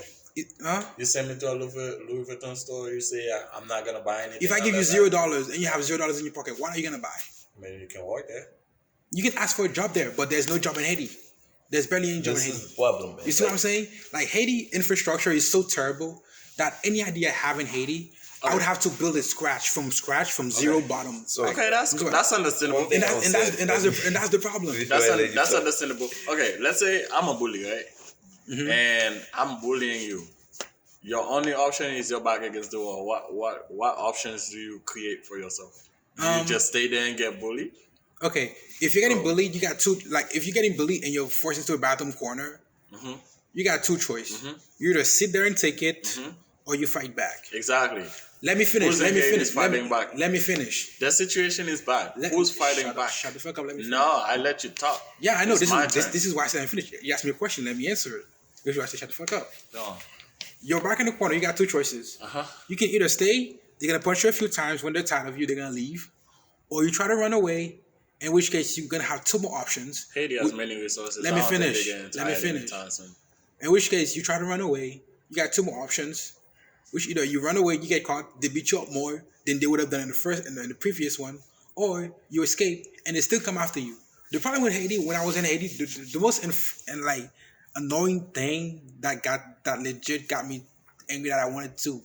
Speaker 1: huh?
Speaker 2: You send me to a Louis Vuitton store, you say I'm not gonna buy anything.
Speaker 1: If I give you
Speaker 2: unless
Speaker 1: $0 and you have $0 in your pocket, what are you gonna buy?
Speaker 2: Maybe you can work there.
Speaker 1: You can ask for a job there, but there's no job in Haiti. There's barely any job
Speaker 3: This
Speaker 1: in
Speaker 3: is
Speaker 1: Haiti.
Speaker 3: the problem, man.
Speaker 1: You see what I'm saying? Like Haiti infrastructure is so terrible that any idea I have in Haiti, I would have to build it from zero bottom.
Speaker 3: So-
Speaker 1: Like,
Speaker 2: Okay, that's
Speaker 1: go
Speaker 2: that's understandable.
Speaker 3: One thing-
Speaker 1: and that's the problem.
Speaker 2: That's understandable. Okay, let's say I'm a bully, right? And I'm bullying you. Your only option is your back against the wall. What options do you create for yourself? Do you just stay there and get bullied?
Speaker 1: Okay, if you're getting bullied, you got two. Like, if you're getting bullied and you're forced into a bathroom corner, you got two choices. You either sit there and take it, or you fight back.
Speaker 2: Exactly.
Speaker 1: Let me finish.
Speaker 2: Who's
Speaker 1: Let me
Speaker 2: engaged
Speaker 1: finish.
Speaker 2: is fighting back?
Speaker 1: Let me finish.
Speaker 2: The situation is bad. Who's fighting
Speaker 1: shut
Speaker 2: back?
Speaker 1: Shut the fuck up. Let me finish.
Speaker 2: No, I let you talk.
Speaker 1: Yeah, I know.
Speaker 2: It's my turn.
Speaker 1: This is why I said I finished. You asked me a question. Let me answer it. If you ask me, shut the fuck up.
Speaker 2: No.
Speaker 1: You're back in the corner. You got two choices. You can either stay. They're gonna punch you a few times. When they're tired of you, they're gonna leave, or you try to run away, in which case you're gonna have two more options.
Speaker 2: Haiti has many resources.
Speaker 1: Let
Speaker 2: I
Speaker 1: me
Speaker 2: don't think they're
Speaker 1: finish.
Speaker 2: getting
Speaker 1: Let me
Speaker 2: tired
Speaker 1: finish.
Speaker 2: anytime soon.
Speaker 1: In which case you try to run away. You got two more options. Which either you run away, you get caught, they beat you up more than they would have done in the first and in the previous one, or you escape and they still come after you. The problem with Haiti, when I was in Haiti, the most and like annoying thing that legit got me angry that I wanted to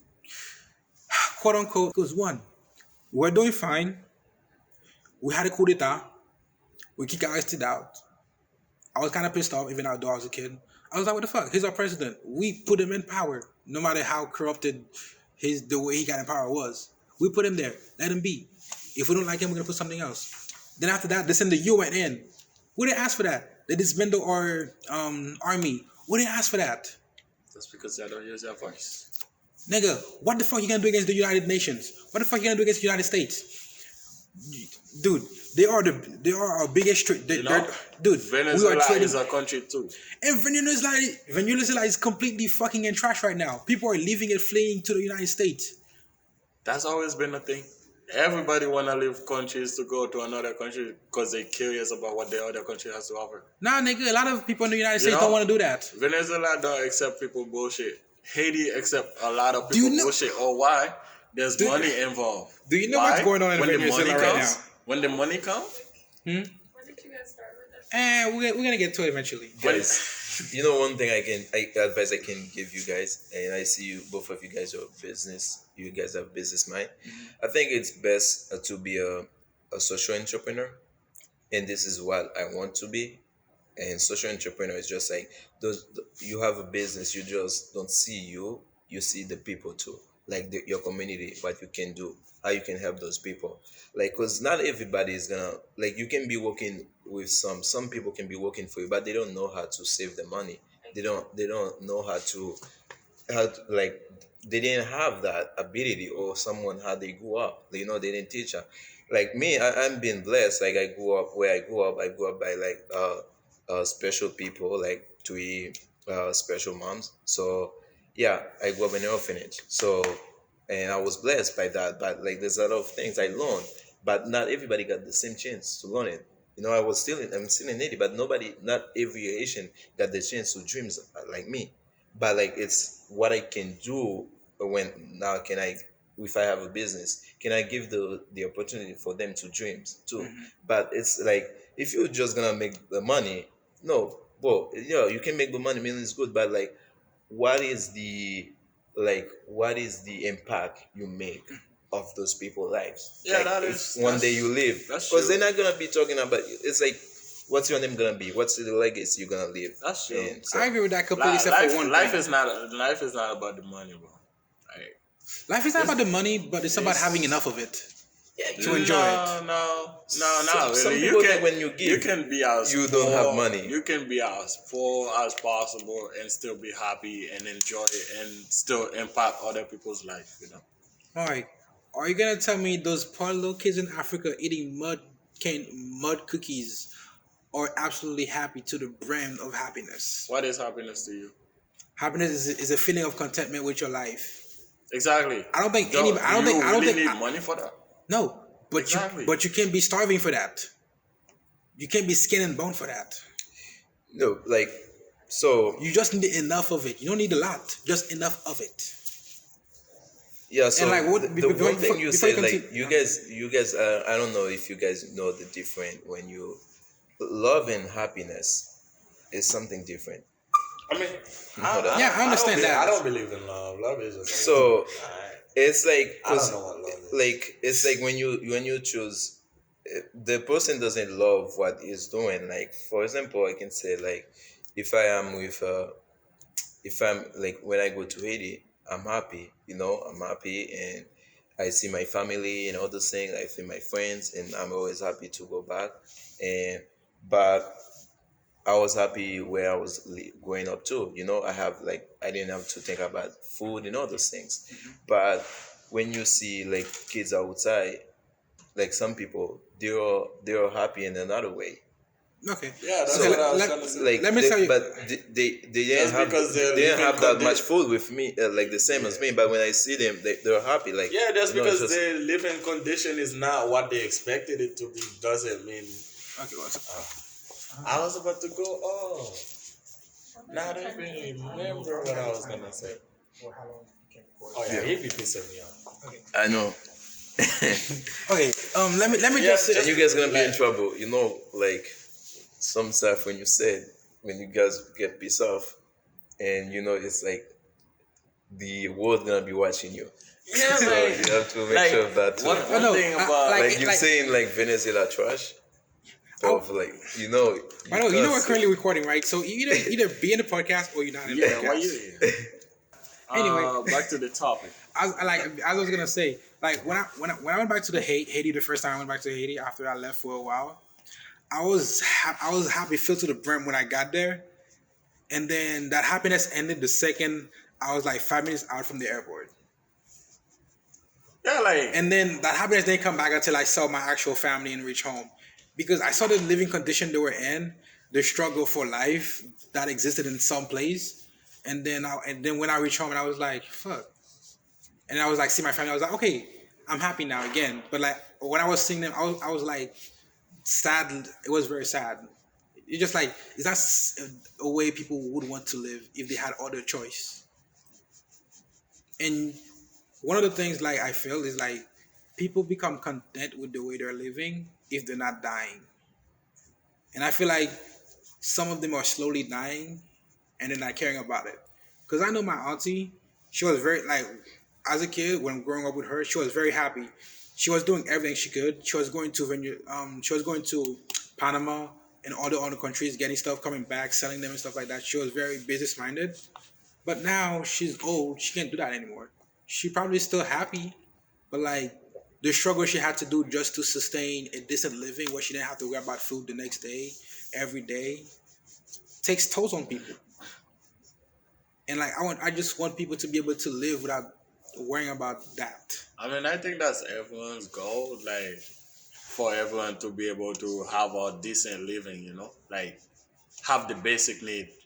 Speaker 1: quote unquote was one. We're doing fine. We had a coup d'etat. We kicked arrested out. I was kind of pissed off, even though I was a kid. I was like, what the fuck? He's our president. We put him in power, no matter how corrupted the way he got in power was. We put him there. Let him be. If we don't like him, we're gonna put something else. Then after that, they send the UN in. We didn't ask for that. They disbanded our army. We didn't ask for that.
Speaker 2: That's because they don't use their voice.
Speaker 1: Nigga, what the fuck you gonna do against the United Nations? What the fuck you gonna do against the United States? Dude, they are our biggest dude.
Speaker 2: Venezuela is a country too.
Speaker 1: And Venezuela is completely fucking in trash right now. People are leaving it, fleeing to the United States.
Speaker 2: That's always been a thing. Everybody wanna leave countries to go to another country because they're curious about what the other country has to offer.
Speaker 1: Nah, nigga, a lot of people in the United States don't want to do that.
Speaker 2: Venezuela don't accept people bullshit. Haiti accept a lot of people bullshit. Or why? There's money involved.
Speaker 1: Do you know what's going on in Venezuela right now?
Speaker 2: When the money comes?
Speaker 4: When did you guys start with this?
Speaker 1: And we're gonna get to it eventually.
Speaker 3: Guys, you know one thing advice I can give you guys, and I see you both of you guys are business. You guys have business mind. I think it's best to be a social entrepreneur, and this is what I want to be. And social entrepreneur is just like you have a business, you just don't see you see the people too, like your community, what you can do, how you can help those people, like because not everybody is gonna, like, you can be working with some people can be working for you, but they don't know how to save the money. They don't know like they didn't have that ability, or someone how they grew up, they didn't teach her. Like me, I'm being blessed. Like I grew up where I grew up by like special people, like three special moms. So yeah, I grew up in an orphanage. So, and I was blessed by that. But like there's a lot of things I learned, but not everybody got the same chance to learn it. I'm still in Haiti, but not every Asian got the chance to dreams like me. But like it's what I can do when now can I, if I have a business, can I give the opportunity for them to dreams too? But it's like if you're just gonna make the money, no, well, yeah, you can make the money, millions good, but like what is the what is the impact you make of those people's lives?
Speaker 2: Yeah,
Speaker 3: like
Speaker 2: that
Speaker 3: if
Speaker 2: is
Speaker 3: one day you leave,
Speaker 2: that's
Speaker 3: because
Speaker 2: true.
Speaker 3: they're not gonna be talking about, it's like what's your name gonna be, what's the legacy you're gonna leave.
Speaker 2: That's true.
Speaker 3: And so,
Speaker 1: I agree with that completely, except for one
Speaker 2: life
Speaker 1: thing.
Speaker 2: is not about the money, bro. Like,
Speaker 1: Life is not about the money, but it's about having enough of it to enjoy it.
Speaker 2: No,
Speaker 3: some
Speaker 2: really.
Speaker 3: people think when you give,
Speaker 2: you can be as
Speaker 3: you don't
Speaker 2: poor,
Speaker 3: have money.
Speaker 2: You can be as poor as possible and still be happy and enjoy it and still impact other people's life.
Speaker 1: All right, are you gonna tell me those poor little kids in Africa eating mud cookies are absolutely happy to the brim of happiness?
Speaker 2: What is happiness to you?
Speaker 1: Happiness is a feeling of contentment with your life.
Speaker 2: Exactly.
Speaker 1: I don't think
Speaker 2: Do
Speaker 1: anybody. I don't think.
Speaker 2: you
Speaker 1: I don't
Speaker 2: really
Speaker 1: think.
Speaker 2: need money for that.
Speaker 1: No, but
Speaker 2: Exactly.
Speaker 1: you can't be starving for that. You can't be skin and bone for that.
Speaker 3: no, like, so
Speaker 1: You just need enough of it. You don't need a lot, just enough of it.
Speaker 3: yeah, so
Speaker 1: And like what?
Speaker 3: the one thing you
Speaker 1: before
Speaker 3: said, like
Speaker 1: continue-
Speaker 3: you guys, I don't know if you guys know the difference when you love and happiness is something different.
Speaker 2: I mean,
Speaker 1: Yeah, I understand that.
Speaker 2: I don't believe in love. Love is a
Speaker 3: So it's like,
Speaker 2: I don't
Speaker 3: 'cause,
Speaker 2: know what love is.
Speaker 3: like it's like when you choose, the person doesn't love what he's doing. Like for example, I can say, like, if I am with if I'm like, when I go to Haiti, I'm happy, I'm happy, and I see my family and all those things. I see my friends, and I'm always happy to go back. And but I was happy where I was growing up too. I didn't have to think about food and all those things. But when you see like kids outside, like some people, they're happy in another way.
Speaker 1: Okay.
Speaker 2: Yeah, that's
Speaker 3: So,
Speaker 2: what I was
Speaker 1: let-
Speaker 2: trying to say.
Speaker 3: like,
Speaker 1: Let me tell you.
Speaker 3: but they didn't
Speaker 2: Just
Speaker 3: have
Speaker 2: because they're
Speaker 3: they didn't
Speaker 2: living
Speaker 3: have that
Speaker 2: condi-
Speaker 3: much food with me, like the same as me. But when I see them, they're happy. Like,
Speaker 2: Yeah, just
Speaker 3: you know,
Speaker 2: because
Speaker 3: just,
Speaker 2: their living condition is not what they expected it to be doesn't mean.
Speaker 1: Okay, what's up?
Speaker 2: I was about to go. Oh, not even remember what I was gonna say. Oh yeah, he'd be pissing me off.
Speaker 3: I know.
Speaker 1: Okay. Let me
Speaker 2: Yeah,
Speaker 1: just say.
Speaker 3: And you guys gonna be in
Speaker 2: like-
Speaker 3: trouble. You know, like some stuff when you guys get pissed off, and you know it's like the world gonna be watching you.
Speaker 2: Yeah,
Speaker 3: So
Speaker 2: like,
Speaker 3: you have to make
Speaker 2: like,
Speaker 3: sure of that too.
Speaker 2: one
Speaker 1: no,
Speaker 2: thing about
Speaker 3: Like you
Speaker 1: like-
Speaker 3: saying like Venezuela trash, of like you know.
Speaker 1: I know you know we're
Speaker 3: cuss.
Speaker 1: currently recording, right? So you either be in the podcast or you're not in the
Speaker 2: yeah,
Speaker 1: podcast.
Speaker 2: why you here?
Speaker 1: Anyway.
Speaker 2: Back to the topic.
Speaker 1: As I was gonna say, like when I went back to the Haiti the first time I went back to Haiti after I left for a while, I was happy, filled to the brim when I got there, and then that happiness ended the second I was like 5 minutes out from the airport,
Speaker 2: Yeah, like,
Speaker 1: and then that happiness didn't come back until I saw my actual family and reach home, because I saw the living condition they were in, the struggle for life that existed in some place, and then when I reached home and I was like, fuck. And I was like, see my family. I was like, okay, I'm happy now again. But like when I was seeing them, I was like sad. It was very sad. It's just like, is that a way people would want to live if they had other choice? And one of the things like I feel is like people become content with the way they're living if they're not dying. And I feel like some of them are slowly dying and they're not caring about it. Because I know my auntie, she was very like, as a kid, when growing up with her, she was very happy. She was doing everything she could. She was going to she was going to Panama and all the other countries, getting stuff, coming back, selling them and stuff like that. She was very business minded. But now she's old. She can't do that anymore. She probably still happy, but like the struggle she had to do just to sustain a decent living, where she didn't have to worry about food the next day, every day, takes tolls on people. And like I just want people to be able to live without worrying about that.
Speaker 2: I mean, I think that's everyone's goal, like, for everyone to be able to have a decent living, you know, like, have the basic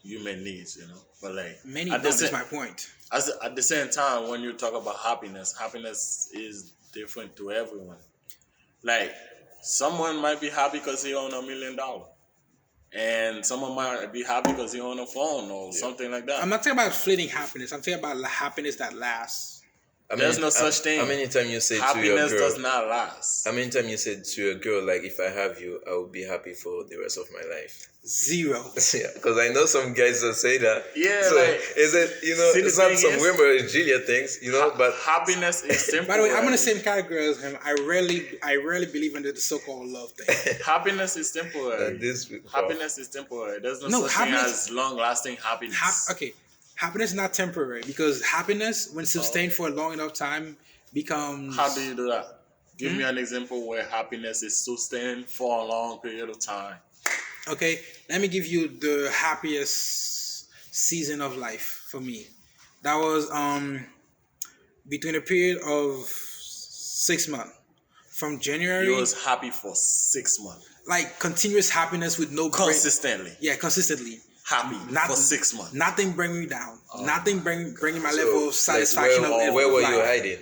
Speaker 2: human needs, you know, but like,
Speaker 1: Many
Speaker 2: at
Speaker 1: don't,
Speaker 2: the
Speaker 1: is
Speaker 2: same,
Speaker 1: my point.
Speaker 2: at the same time, when you talk about happiness is different to everyone. Like, someone might be happy because he own $1 million, and someone might be happy because he own a phone or something like that.
Speaker 1: I'm not talking about fleeting happiness. I'm talking about happiness that lasts.
Speaker 2: There's no such thing.
Speaker 3: How many times you say to your
Speaker 2: Happiness
Speaker 3: girl?
Speaker 2: does not last.
Speaker 3: How many times you said to your girl, like, if I have you, I will be happy for the rest of my life?
Speaker 1: Zero.
Speaker 3: Yeah, because I know some guys that say that.
Speaker 2: Yeah,
Speaker 3: so
Speaker 2: like,
Speaker 3: is it, you know,
Speaker 2: see, the
Speaker 3: it's not
Speaker 2: thing
Speaker 3: some
Speaker 2: is,
Speaker 3: Romeo and Juliet things, you know, but
Speaker 2: happiness is simple.
Speaker 1: By the way, I'm in the same category as him. I rarely believe in the so-called love thing.
Speaker 2: Happiness is temporary.
Speaker 3: this
Speaker 2: Happiness is temporary. There's no,
Speaker 1: No,
Speaker 2: such thing
Speaker 1: happiness-
Speaker 2: as long-lasting happiness.
Speaker 1: Okay, happiness is not temporary, because happiness, when sustained for a long enough time, becomes.
Speaker 2: How do you do that? Give me an example where happiness is sustained for a long period of time.
Speaker 1: Okay, let me give you the happiest season of life for me. That was between a period of 6 months, from January,
Speaker 2: You was happy for 6 months.
Speaker 1: like continuous happiness with no break.
Speaker 2: Consistently.
Speaker 1: Yeah, consistently.
Speaker 2: Happy for 6 months.
Speaker 1: Nothing bringing me down. Nothing bringing my
Speaker 3: So,
Speaker 1: level of satisfaction
Speaker 3: like,
Speaker 1: of
Speaker 3: where were
Speaker 1: life.
Speaker 3: you hiding?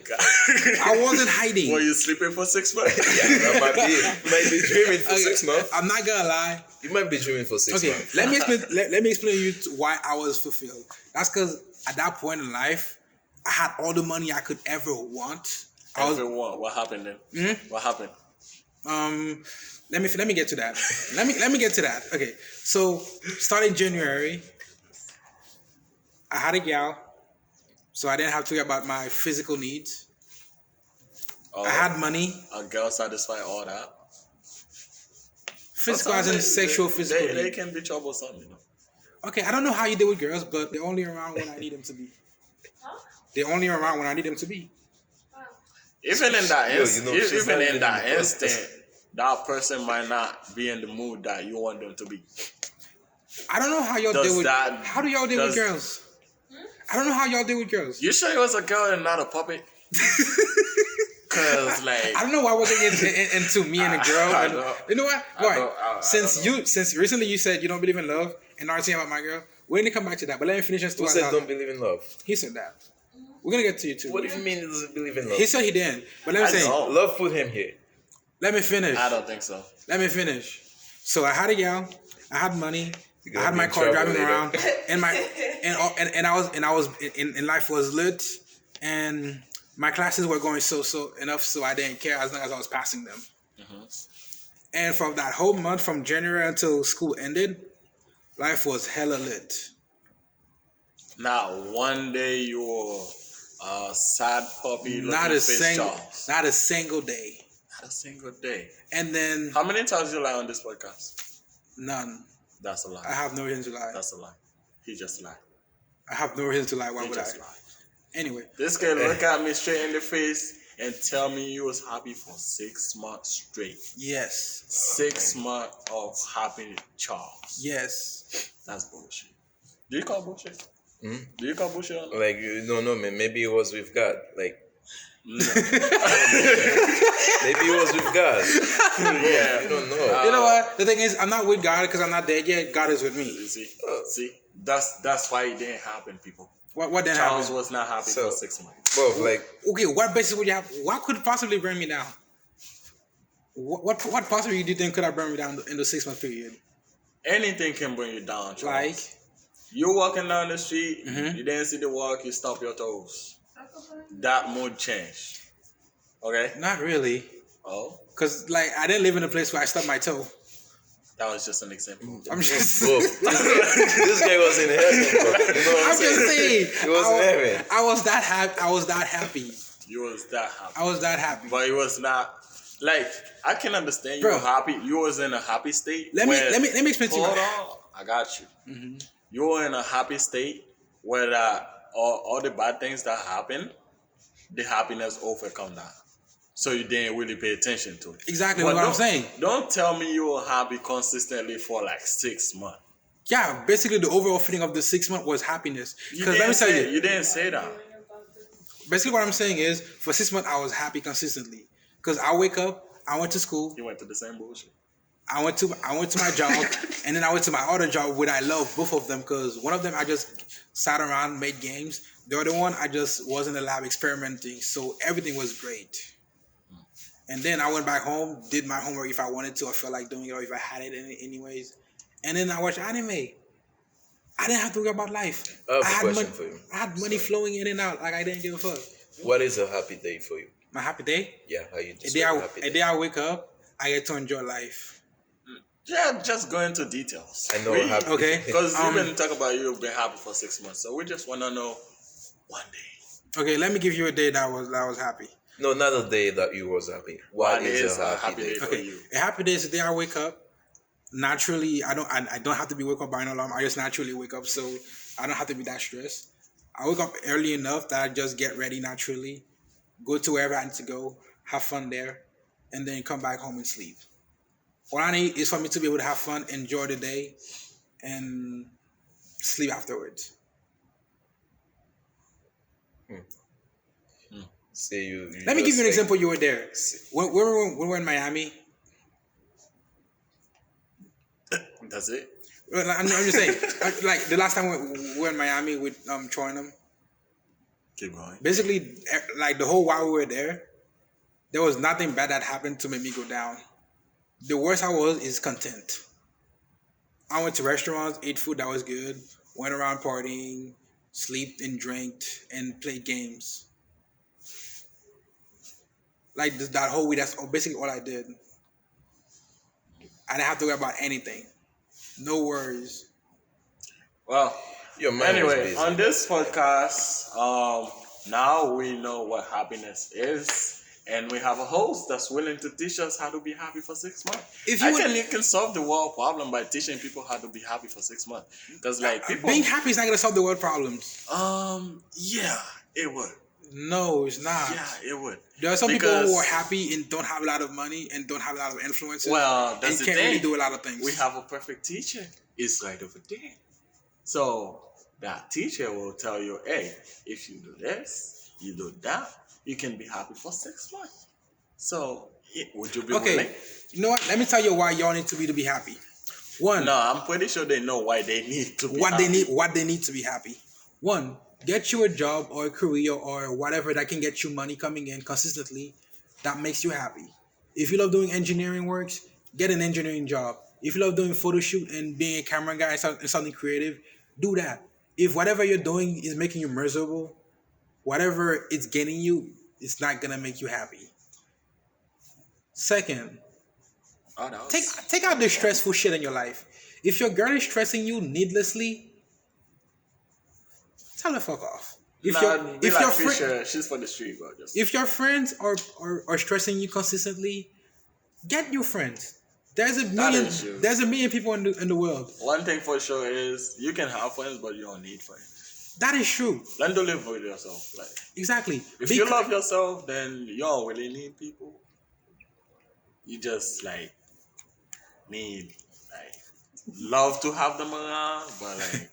Speaker 1: I wasn't hiding.
Speaker 2: Were you sleeping for 6 months?
Speaker 3: You might be dreaming for
Speaker 1: Okay,
Speaker 3: 6 months.
Speaker 1: I'm not gonna lie.
Speaker 3: You might be dreaming for 6
Speaker 1: Okay,
Speaker 3: months.
Speaker 1: let me explain. Let me explain to you why I was fulfilled. That's because at that point in life, I had all the money I could ever want. I was
Speaker 2: Everyone, what happened then? What happened?
Speaker 1: let me get to that. let me get to that. Okay, so starting January, I had a gal, so I didn't have to worry about my physical needs. I had money,
Speaker 2: A girl satisfy all that.
Speaker 1: physical as in
Speaker 2: Sometimes
Speaker 1: sexual, physical.
Speaker 2: They
Speaker 1: needs.
Speaker 2: can be troublesome, you know.
Speaker 1: Okay, I don't know how you deal with girls, but they're only around when I need them to be.
Speaker 4: Huh?
Speaker 1: They're only around when I need them to be.
Speaker 4: Wow.
Speaker 2: Even in that
Speaker 3: Yo,
Speaker 2: instant,
Speaker 3: you know, she's
Speaker 2: even
Speaker 3: not
Speaker 2: in
Speaker 3: even
Speaker 2: that
Speaker 3: in the
Speaker 2: instant, that person might not be in the mood that you want them to be.
Speaker 1: I don't know how y'all
Speaker 2: Does
Speaker 1: deal with.
Speaker 2: that-
Speaker 1: How do y'all deal with
Speaker 2: does-
Speaker 1: girls? I don't know how y'all deal with girls.
Speaker 2: You sure it was a girl and not a puppet? Cause like
Speaker 1: I don't know why we're getting into me and a girl.
Speaker 2: I
Speaker 1: And,
Speaker 2: know.
Speaker 1: you know what?
Speaker 2: I
Speaker 1: Right.
Speaker 2: know, I
Speaker 1: Since
Speaker 2: don't know.
Speaker 1: since recently you said you don't believe in love, and now you're saying about my girl, we're gonna come back to that. But let me finish this.
Speaker 3: Who said don't believe in love?
Speaker 1: He said that. We're gonna get to you too.
Speaker 3: What do you mean he doesn't believe in love?
Speaker 1: He said he didn't. But let me
Speaker 2: I
Speaker 1: say.
Speaker 2: don't.
Speaker 3: Love put him here.
Speaker 1: Let me finish.
Speaker 2: I don't think so.
Speaker 1: Let me finish. So I had a gal. I had money.
Speaker 3: You're
Speaker 1: I
Speaker 3: gonna
Speaker 1: had
Speaker 3: be
Speaker 1: my
Speaker 3: in
Speaker 1: car
Speaker 3: trouble
Speaker 1: driving
Speaker 3: later.
Speaker 1: around, and I was in life was lit, and my classes were going so enough, so I didn't care as long as I was passing them. And from that whole month, from January until school ended, life was hella lit.
Speaker 2: Not one day you're a sad puppy looking
Speaker 1: Not a
Speaker 2: face
Speaker 1: single,
Speaker 2: Charles.
Speaker 1: not a single day.
Speaker 2: Not a single day.
Speaker 1: And then
Speaker 2: How many times you lie on this podcast?
Speaker 1: none.
Speaker 2: That's a lie.
Speaker 1: I have no reason to lie.
Speaker 2: That's a lie. He just lied.
Speaker 1: I have no reason to lie. Why
Speaker 2: He
Speaker 1: would I?
Speaker 2: just lied.
Speaker 1: Anyway,
Speaker 2: This guy look at me straight in the face and tell me you was happy for 6 months straight.
Speaker 1: yes,
Speaker 2: 6 months of happy Charles.
Speaker 1: yes.
Speaker 2: That's bullshit. Do you call bullshit?
Speaker 3: Hmm?
Speaker 2: Do you call bullshit on that?
Speaker 3: Like you don't know, man. Maybe it was with God. Like
Speaker 2: No.
Speaker 3: maybe it was with God.
Speaker 2: Yeah.
Speaker 3: You don't know.
Speaker 1: You know what? The thing is, I'm not with God because I'm not dead yet. God is with me.
Speaker 2: You see, that's why it didn't happen, people.
Speaker 1: What then
Speaker 2: Charles
Speaker 1: happened?
Speaker 2: was not happy
Speaker 3: So-
Speaker 2: for 6 months.
Speaker 3: Bro, like
Speaker 1: Okay, what basis would you have? What could possibly bring me down? What possibly do you think could have brought me down in the 6 month period?
Speaker 2: Anything can bring you down, Charles.
Speaker 1: Like,
Speaker 2: You're walking down the street,
Speaker 1: Mhm.
Speaker 2: you didn't see the walk, you stop your toes. That mood change. Okay?
Speaker 1: not really,
Speaker 2: Oh,
Speaker 1: cause like I didn't live in a place where I stubbed my toe.
Speaker 2: that was just an example.
Speaker 1: I'm just,
Speaker 3: bro, this guy was in heaven, bro. You know what I'm
Speaker 1: I'm just saying.
Speaker 3: He was in heaven.
Speaker 1: I was that happy. I was that happy.
Speaker 2: You was that happy.
Speaker 1: I was that happy.
Speaker 2: But it was not like I can understand you
Speaker 1: Bro.
Speaker 2: were happy. You was in a happy state.
Speaker 1: Let me
Speaker 2: where-
Speaker 1: explain to you.
Speaker 2: Hold on, I got you. You were in a happy state where all the bad things that happen, the happiness overcome that. So you didn't really pay attention to it.
Speaker 1: Exactly
Speaker 2: But
Speaker 1: what I'm
Speaker 2: don't-
Speaker 1: saying.
Speaker 2: Don't tell me you were happy consistently for like 6 months.
Speaker 1: Yeah, basically the overall feeling of the 6 month was happiness. Because let me tell you,
Speaker 2: You didn't say that.
Speaker 1: basically what I'm saying is for 6 months I was happy consistently. Because I wake up, I went to school,
Speaker 2: You went to the same bullshit.
Speaker 1: I went to my job, and then I went to my other job where I love both of them because one of them I just sat around, made games. The other one I just was in the lab experimenting, so everything was great. And then I went back home, did my homework if I wanted to, I felt like doing it, or if I had it anyways. And then I watched anime. I didn't have to worry about life.
Speaker 3: I have a
Speaker 1: had
Speaker 3: question
Speaker 1: mon-
Speaker 3: for you.
Speaker 1: I had money flowing in and out, like I didn't give a fuck.
Speaker 3: what is a happy day for you?
Speaker 1: My happy day.
Speaker 3: Yeah, how you
Speaker 1: A
Speaker 3: describe a happy
Speaker 1: day
Speaker 3: day?
Speaker 1: I wake up, I get to enjoy life.
Speaker 2: Yeah, just go into details.
Speaker 3: I know a happy
Speaker 1: Okay.
Speaker 3: day.
Speaker 2: Because
Speaker 1: Um,
Speaker 2: you've been talking about you've been happy for 6 months. So we just want to know one day.
Speaker 1: Okay, let me give you a day that was happy.
Speaker 3: No, not a day that you was happy. What is a happy day?
Speaker 2: for
Speaker 1: Okay,
Speaker 2: you?
Speaker 1: a happy day is the day I wake up. Naturally, I don't have to be woke up by an alarm. I just naturally wake up, so I don't have to be that stressed. I wake up early enough that I just get ready naturally, go to wherever I need to go, have fun there, and then come back home and sleep. All I need is for me to be able to have fun, enjoy the day, and sleep afterwards.
Speaker 3: Say you
Speaker 1: Let me give
Speaker 3: just
Speaker 1: you an
Speaker 3: like-
Speaker 1: example. You were there. When we were in Miami.
Speaker 2: That's it.
Speaker 1: Well, I'm just saying, like the last time we were in Miami with Troy and them.
Speaker 2: Keep going.
Speaker 1: Basically, like the whole while we were there was nothing bad that happened to make me go down. The worst I was is content. I went to restaurants, ate food that was good, went around partying, slept and drank, and played games. Like that whole week, that's basically all I did. I didn't have to worry about anything. No worries.
Speaker 2: Well,
Speaker 3: Your mind was
Speaker 2: anyway,
Speaker 3: busy.
Speaker 2: on this podcast, now we know what happiness is, and we have a host that's willing to teach us how to be happy for 6 months.
Speaker 1: If you
Speaker 2: You can solve the world problem by teaching people how to be happy for 6 months. Because like people,
Speaker 1: Being happy is not gonna solve the world problems.
Speaker 2: yeah, it would.
Speaker 1: No, it's not.
Speaker 2: Yeah, it would.
Speaker 1: There are some people
Speaker 2: Because-
Speaker 1: who are happy and don't have a lot of money and don't have a lot of influences.
Speaker 2: Well,
Speaker 1: and
Speaker 2: that's the
Speaker 1: can't
Speaker 2: thing.
Speaker 1: really do a lot of things.
Speaker 2: We have a perfect teacher. It's right over there. So that teacher will tell you, hey, if you do this, you do that, you can be happy for 6 months. So, would you be
Speaker 1: Okay,
Speaker 2: willing?
Speaker 1: you know what? Let me tell you why y'all need to be happy. One,
Speaker 2: No, I'm pretty sure they know why they need to be
Speaker 1: what
Speaker 2: happy.
Speaker 1: they need to be happy. One, get you a job or a career or whatever that can get you money coming in consistently that makes you happy. If you love doing engineering works, get an engineering job. If you love doing photo shoot and being a camera guy and something creative, do that. If whatever you're doing is making you miserable, whatever it's getting you, it's not gonna make you happy. Second,
Speaker 2: Oh, that
Speaker 1: take
Speaker 2: was,
Speaker 1: take out the stressful shit in your life. If your girl is stressing you needlessly, tell her fuck off. If
Speaker 2: nah,
Speaker 1: your
Speaker 2: be
Speaker 1: if
Speaker 2: like
Speaker 1: your friend
Speaker 2: Fisher, she's for the street, bro. Just
Speaker 1: if your friends are stressing you consistently, get new friends. There's a million
Speaker 2: is true.
Speaker 1: there's a million people in the world.
Speaker 2: one thing for sure is you can have friends, but you don't need friends.
Speaker 1: That is true.
Speaker 2: Learn to live with yourself. Like,
Speaker 1: Exactly.
Speaker 2: if you love yourself, then you don't really need people. You just like need like love to have them around, but like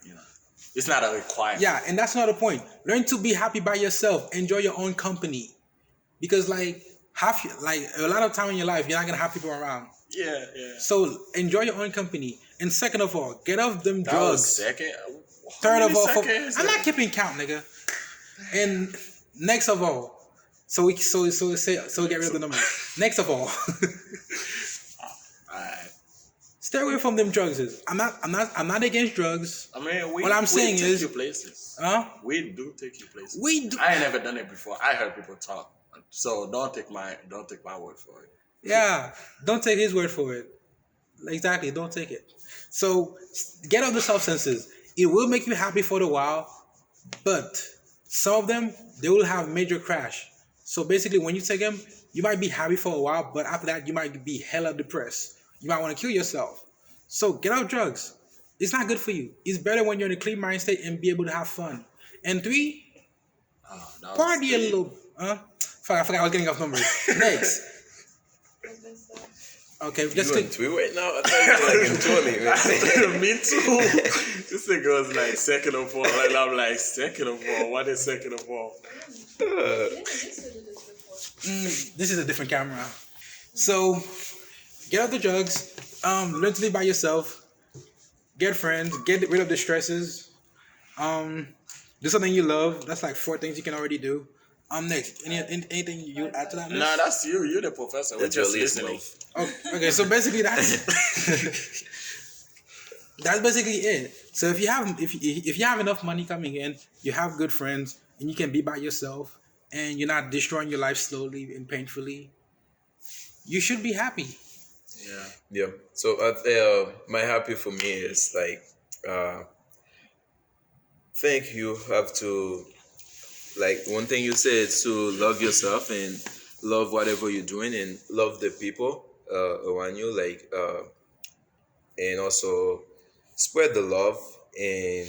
Speaker 2: it's not a requirement.
Speaker 1: Yeah, and that's another point. Learn to be happy by yourself. Enjoy your own company, because like a lot of time in your life, you're not gonna have people around.
Speaker 2: Yeah.
Speaker 1: So enjoy your own company. And second of all, get off them
Speaker 2: That was
Speaker 1: drugs.
Speaker 2: second.
Speaker 1: Third
Speaker 2: How
Speaker 1: of
Speaker 2: many
Speaker 1: all,
Speaker 2: seconds?
Speaker 1: I'm not keeping count, nigga. And next of all, so we get rid of the number. Next of all,
Speaker 2: Alright.
Speaker 1: stay away from them drugs. I'm not against drugs.
Speaker 2: I mean,
Speaker 1: What I'm saying
Speaker 2: take
Speaker 1: is-
Speaker 2: you places.
Speaker 1: Huh?
Speaker 2: We do take you places.
Speaker 1: We do.
Speaker 2: I ain't never done it before. I heard people talk, so don't take my word for it.
Speaker 1: Yeah, don't take his word for it. Exactly, don't take it. So get off the substances. It will make you happy for a while, but some of them they will have major crash. So basically, when you take them, you might be happy for a while, but after that, you might be hella depressed. You might want to kill yourself. So get off drugs. It's not good for you. It's better when you're in a clean mind state and be able to have fun. And three,
Speaker 2: Oh, that was
Speaker 1: party a
Speaker 2: deep.
Speaker 1: little. Fuck, I forgot I was getting off numbers. Next. Okay, just
Speaker 3: You on
Speaker 1: click.
Speaker 3: Twitter right now? I thought you were like in 20, man.
Speaker 2: Me too. This thing was like second of all. Like, I'm like second of all. What is second of all?
Speaker 1: This is a different camera. So get off the drugs. Learn to live by yourself. Get friends. Get rid of the stresses. Do something you love. That's like 4 things you can already do. Anything you add to that list?
Speaker 2: Nah, that's you. You're the professor. We're
Speaker 3: That's your
Speaker 2: just
Speaker 3: list,
Speaker 2: listening.
Speaker 3: Move.
Speaker 1: Oh, okay, so basically that's that's basically it. So if you have enough money coming in, you have good friends, and you can be by yourself, and you're not destroying your life slowly and painfully, you should be happy.
Speaker 2: Yeah.
Speaker 3: Yeah. So my happy for me is like think you have to like one thing you said is to love yourself and love whatever you're doing and love the people around you and also spread the love and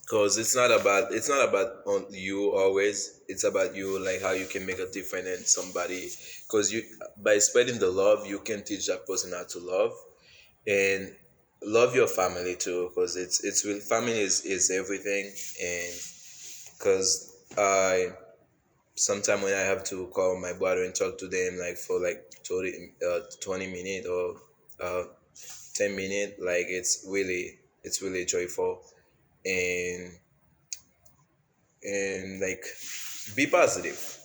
Speaker 3: because it's not about on you always, it's about you, like how you can make a difference in somebody, because you by spreading the love you can teach that person how to love and love your family too, because it's real. Family is everything. And because I sometimes when I have to call my brother and talk to them like for like 20 minutes or 10 minutes, like it's really joyful. and like be positive,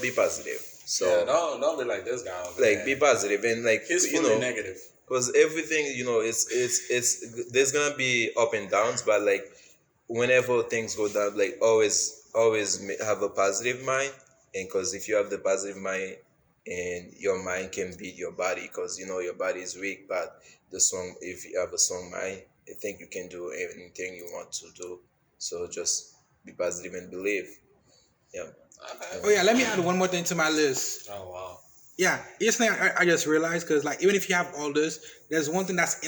Speaker 3: be positive. So
Speaker 2: Yeah, don't be like this guy. over
Speaker 3: like
Speaker 2: there.
Speaker 3: be positive and like
Speaker 2: He's fully negative.
Speaker 3: because everything, it's there's gonna be up and downs, but like whenever things go down, like always have a positive mind. And because if you have the positive mind and your mind can beat your body, because your body is weak, but if you have a strong mind, I think you can do anything you want to do. So just be positive and believe. Yeah.
Speaker 1: Oh yeah, let me add one more thing to my list.
Speaker 2: Oh wow.
Speaker 1: Yeah, it's thing I just realized, because like even if you have all this, there's one thing that's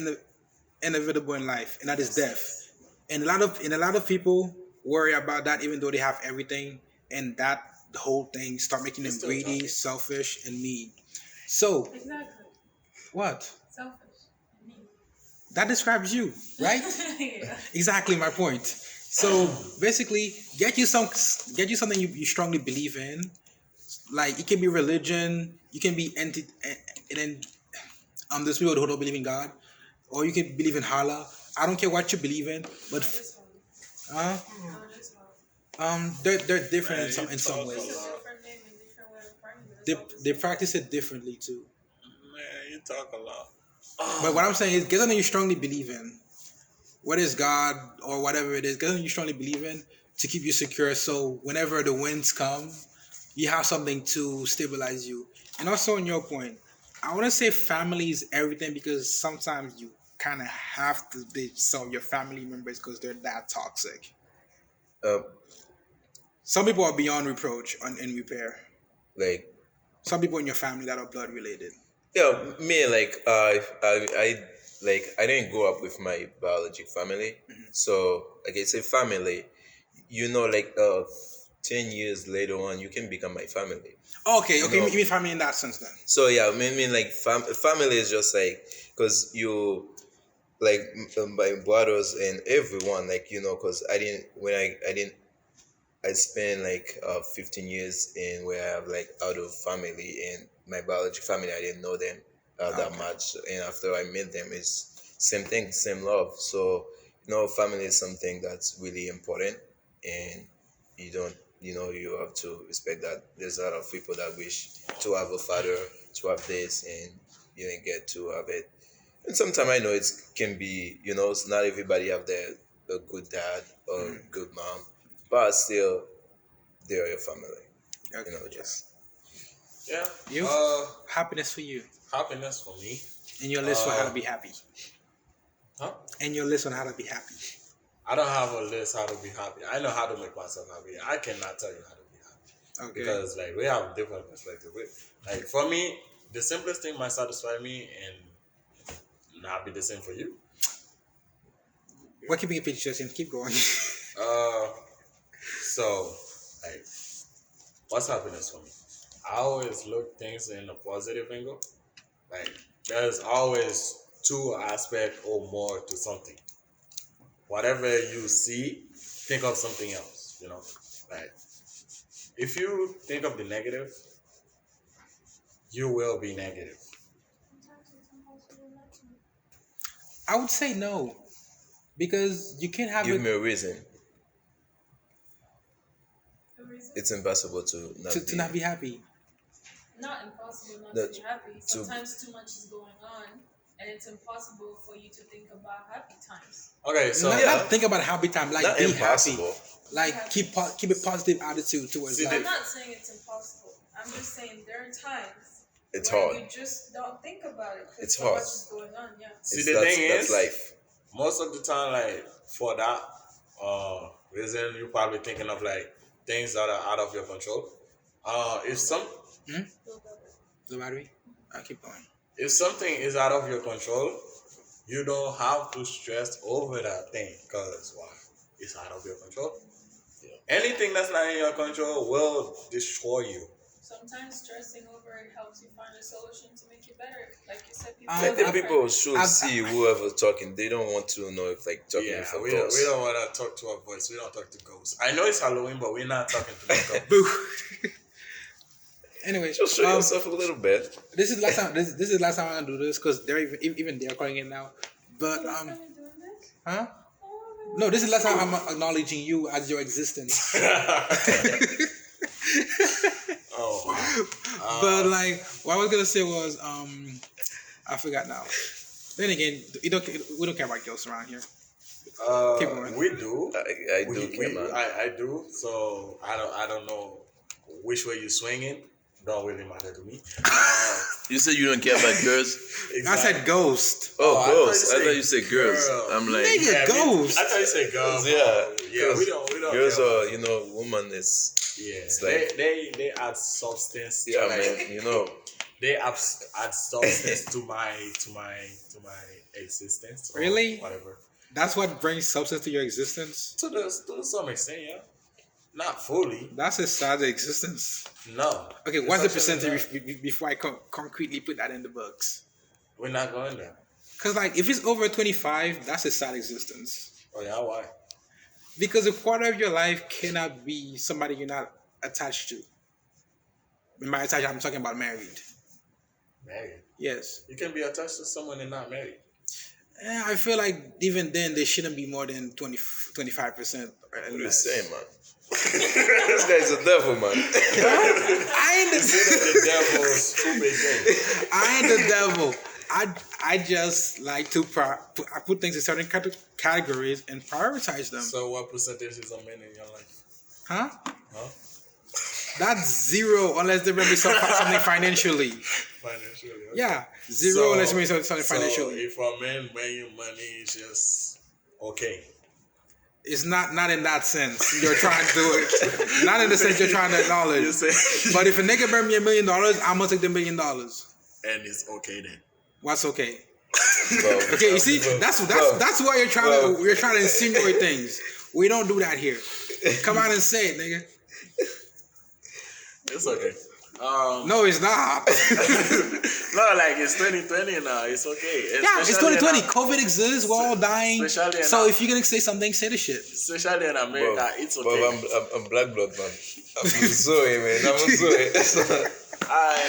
Speaker 1: inevitable in life, and that is death. And a lot of people worry about that, even though they have everything, and that whole thing start making them
Speaker 2: Still
Speaker 1: greedy,
Speaker 2: talking.
Speaker 1: selfish, and mean. So
Speaker 4: Exactly.
Speaker 1: what?
Speaker 4: Selfish. Me.
Speaker 1: That describes you, right?
Speaker 4: Yeah.
Speaker 1: Exactly my point. So basically, get you something you strongly believe in. Like it can be religion, you can be and then there's people who don't believe in God, or you can believe in Allah. I don't care what you believe in, but
Speaker 4: This one.
Speaker 1: uh,
Speaker 4: This one.
Speaker 1: they're different
Speaker 2: Man,
Speaker 1: in some
Speaker 2: talk a
Speaker 1: ways.
Speaker 4: It's a
Speaker 2: lot.
Speaker 4: different name and different way of praying. But
Speaker 1: They
Speaker 4: it's all the
Speaker 1: they
Speaker 4: same.
Speaker 1: practice it differently too.
Speaker 2: Man, you talk a lot.
Speaker 1: But what I'm saying is, get something you strongly believe in. What is God or whatever it is, get something you strongly believe in to keep you secure. So whenever the winds come, you have something to stabilize you. And also, on your point, I want to say family is everything because sometimes you kind of have to ditch some of your family members because they're that toxic.
Speaker 3: Um,
Speaker 1: Some people are beyond reproach and repair.
Speaker 3: like
Speaker 1: Some people in your family that are blood related.
Speaker 3: yeah, me like I didn't grow up with my biologic family, so like it's a family. Like 10 years later on, you can become my family.
Speaker 1: Okay,
Speaker 3: No.
Speaker 1: you mean family in that sense then?
Speaker 3: So yeah, I mean like family is just like because you like my brothers and everyone like because I didn't when I didn't I spent like 15 years in where I have like out of family and my biological family. I didn't know them that
Speaker 1: Okay.
Speaker 3: much, and after I met them, it's same thing, same love. So family is something that's really important, and you don't you have to respect that. There's a lot of people that wish to have a father, to have this, and you didn't get to have it. And sometimes I know it can be, it's not everybody have a good dad or good mom, but still, they are your family.
Speaker 1: Okay.
Speaker 3: Just
Speaker 2: Yeah.
Speaker 1: You? Happiness for you.
Speaker 2: Happiness for me.
Speaker 1: And your list for how to
Speaker 2: Uh,
Speaker 1: be happy.
Speaker 2: Huh?
Speaker 1: And your list on how to be happy.
Speaker 2: I don't have a list how to be happy. I know how to make myself happy. I cannot tell you how to be happy
Speaker 1: Okay.
Speaker 2: because like we have different perspective. Like for me, the simplest thing might satisfy me and not be the same for you.
Speaker 1: We're keeping it pictures and keep going.
Speaker 2: So like, what's happiness for me? I always look things in a positive angle. Like there's always two aspects or more to something. Whatever you see, think of something else. Like if you think of the negative, you will be negative.
Speaker 4: Sometimes it's impossible not to.
Speaker 1: I would say no. Because you can't have
Speaker 3: give
Speaker 1: it
Speaker 3: me a reason.
Speaker 4: The reason?
Speaker 3: It's impossible to not
Speaker 1: to not be happy.
Speaker 4: Not impossible not
Speaker 3: That-
Speaker 4: to be happy.
Speaker 3: to-
Speaker 4: Sometimes too much is going on, and it's impossible for you to think about happy times.
Speaker 2: Okay, so
Speaker 1: Not think about happy time, like
Speaker 3: Not
Speaker 1: be
Speaker 3: impossible.
Speaker 1: happy. Like keep a positive attitude towards
Speaker 2: See,
Speaker 1: life.
Speaker 4: I'm not saying it's impossible. I'm just saying there are times
Speaker 3: It's
Speaker 4: where
Speaker 3: hard.
Speaker 4: you just don't think about it because
Speaker 3: It's
Speaker 4: so
Speaker 3: hard.
Speaker 4: much is going on. Yeah.
Speaker 2: see
Speaker 3: It's-
Speaker 2: the thing
Speaker 3: that's
Speaker 2: is,
Speaker 3: life.
Speaker 2: most of the time, like for that reason, you're probably thinking of like things that are out of your control. If some
Speaker 1: The battery? I'll keep going.
Speaker 2: if something is out of your control, you don't have to stress over that thing because why? It's out of your control. Anything that's not in your control will destroy you.
Speaker 4: Sometimes stressing over it helps you find a solution to make it better. Like you said, people.
Speaker 1: I
Speaker 3: I think
Speaker 1: I've-
Speaker 3: people should
Speaker 1: I've-
Speaker 3: see whoever talking. They don't want to know if like talking
Speaker 2: Yeah,
Speaker 3: with a
Speaker 2: we
Speaker 3: ghost.
Speaker 2: don't want to talk to a voice. We don't talk to ghosts. I know it's Halloween, but we're not talking to the ghost.
Speaker 1: Boo. Anyway,
Speaker 3: Just show yourself a little bit.
Speaker 1: this is last time. This is the last time I'm gonna do this because they're even they're calling it now. But
Speaker 4: Last time you're doing this?
Speaker 1: huh?
Speaker 4: Oh,
Speaker 1: No, this is the last time I'm acknowledging you as your existence.
Speaker 2: Oh,
Speaker 1: But like, what I was gonna say was, I forgot now. Then again, we don't care about ghosts around here. Keep going.
Speaker 2: we do.
Speaker 3: I do
Speaker 2: We-
Speaker 3: care, man.
Speaker 2: I do. So I don't know which way you swinging. Don't really matter to me.
Speaker 3: You said you don't care about girls.
Speaker 1: I said ghost.
Speaker 3: Oh,
Speaker 2: I
Speaker 3: girls.
Speaker 2: thought
Speaker 3: I thought you said girls.
Speaker 2: girl.
Speaker 3: I'm like,
Speaker 1: Nigga.
Speaker 2: Yeah,
Speaker 1: ghost.
Speaker 2: I thought you said girls.
Speaker 3: Yeah,
Speaker 2: We don't.
Speaker 3: girls
Speaker 2: care
Speaker 3: are,
Speaker 2: about-
Speaker 3: woman is.
Speaker 2: Yeah,
Speaker 3: it's like-
Speaker 2: they add substance. To
Speaker 3: Yeah,
Speaker 2: like,
Speaker 3: man.
Speaker 2: They add substance to my existence. or
Speaker 1: Really?
Speaker 2: Whatever.
Speaker 1: That's what brings substance to your existence.
Speaker 2: To some extent, yeah. Not fully.
Speaker 1: That's a sad existence.
Speaker 2: No.
Speaker 1: Okay,
Speaker 2: It's
Speaker 1: what's the
Speaker 2: actually
Speaker 1: percentage
Speaker 2: not.
Speaker 1: before I concretely put that in the books?
Speaker 2: We're not going there.
Speaker 1: Because like, if it's over 25, that's a sad existence.
Speaker 2: Oh yeah, why?
Speaker 1: Because a quarter of your life cannot be somebody you're not attached to. By attached, I'm talking about married.
Speaker 2: Married.
Speaker 1: Yes.
Speaker 2: You can be attached to someone and not married.
Speaker 1: I feel like even then, they shouldn't be more than 25%.
Speaker 3: What are you saying, man? This guy's a devil, man.
Speaker 1: I ain't
Speaker 2: The devil's stupid thing.
Speaker 1: I ain't the devil. I just like to I put things in certain categories and prioritize them.
Speaker 2: So what percentage is of men in your life?
Speaker 1: Huh?
Speaker 2: Huh?
Speaker 1: That's zero unless they bring me something financially.
Speaker 2: Financially. Okay.
Speaker 1: Yeah, zero unless they bring me something financially.
Speaker 2: If a man bring you money, it's just okay.
Speaker 1: It's not in that sense. You're trying to do it. Not in the sense you're trying to acknowledge.
Speaker 2: You say,
Speaker 1: But if a nigga bring me $1 million, I'm gonna take the $1 million.
Speaker 2: and it's okay then.
Speaker 1: What's okay?
Speaker 3: Bro,
Speaker 1: Okay, you see, that's why you're trying to insinuate things. We don't do that here. Come out and say it, nigga.
Speaker 2: It's okay.
Speaker 1: No, it's not.
Speaker 2: No, like it's 2020 now. It's okay.
Speaker 1: Yeah, it's
Speaker 2: Especially
Speaker 1: 2020.
Speaker 2: in
Speaker 1: COVID exists. We're all dying.
Speaker 2: especially in
Speaker 1: So
Speaker 2: our-
Speaker 1: if you're gonna say something, say the shit.
Speaker 2: Especially in America, it's
Speaker 3: bro,
Speaker 2: okay.
Speaker 3: I'm black blood, man. I'm Zoe, man. I'm Zoe.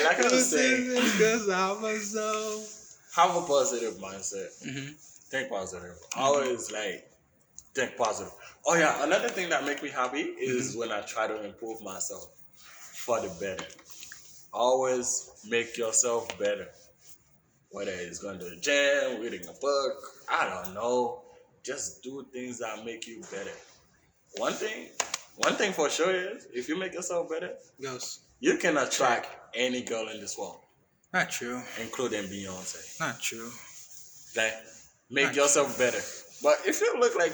Speaker 2: Like I was saying,
Speaker 1: Because I'm a soul.
Speaker 2: have a positive mindset.
Speaker 1: Mhm.
Speaker 2: Think positive. Always like think positive. Oh yeah, another thing that makes me happy is when I try to improve myself for the better. Always make yourself better. Whether it's going to the gym, reading a book, I don't know. Just do things that make you better. One thing for sure is if you make yourself better,
Speaker 1: Goes.
Speaker 2: you can attract any girl in this world,
Speaker 1: Not true.
Speaker 2: including Beyonce.
Speaker 1: Not true.
Speaker 2: Like, make
Speaker 1: Right.
Speaker 2: yourself better. But if you look like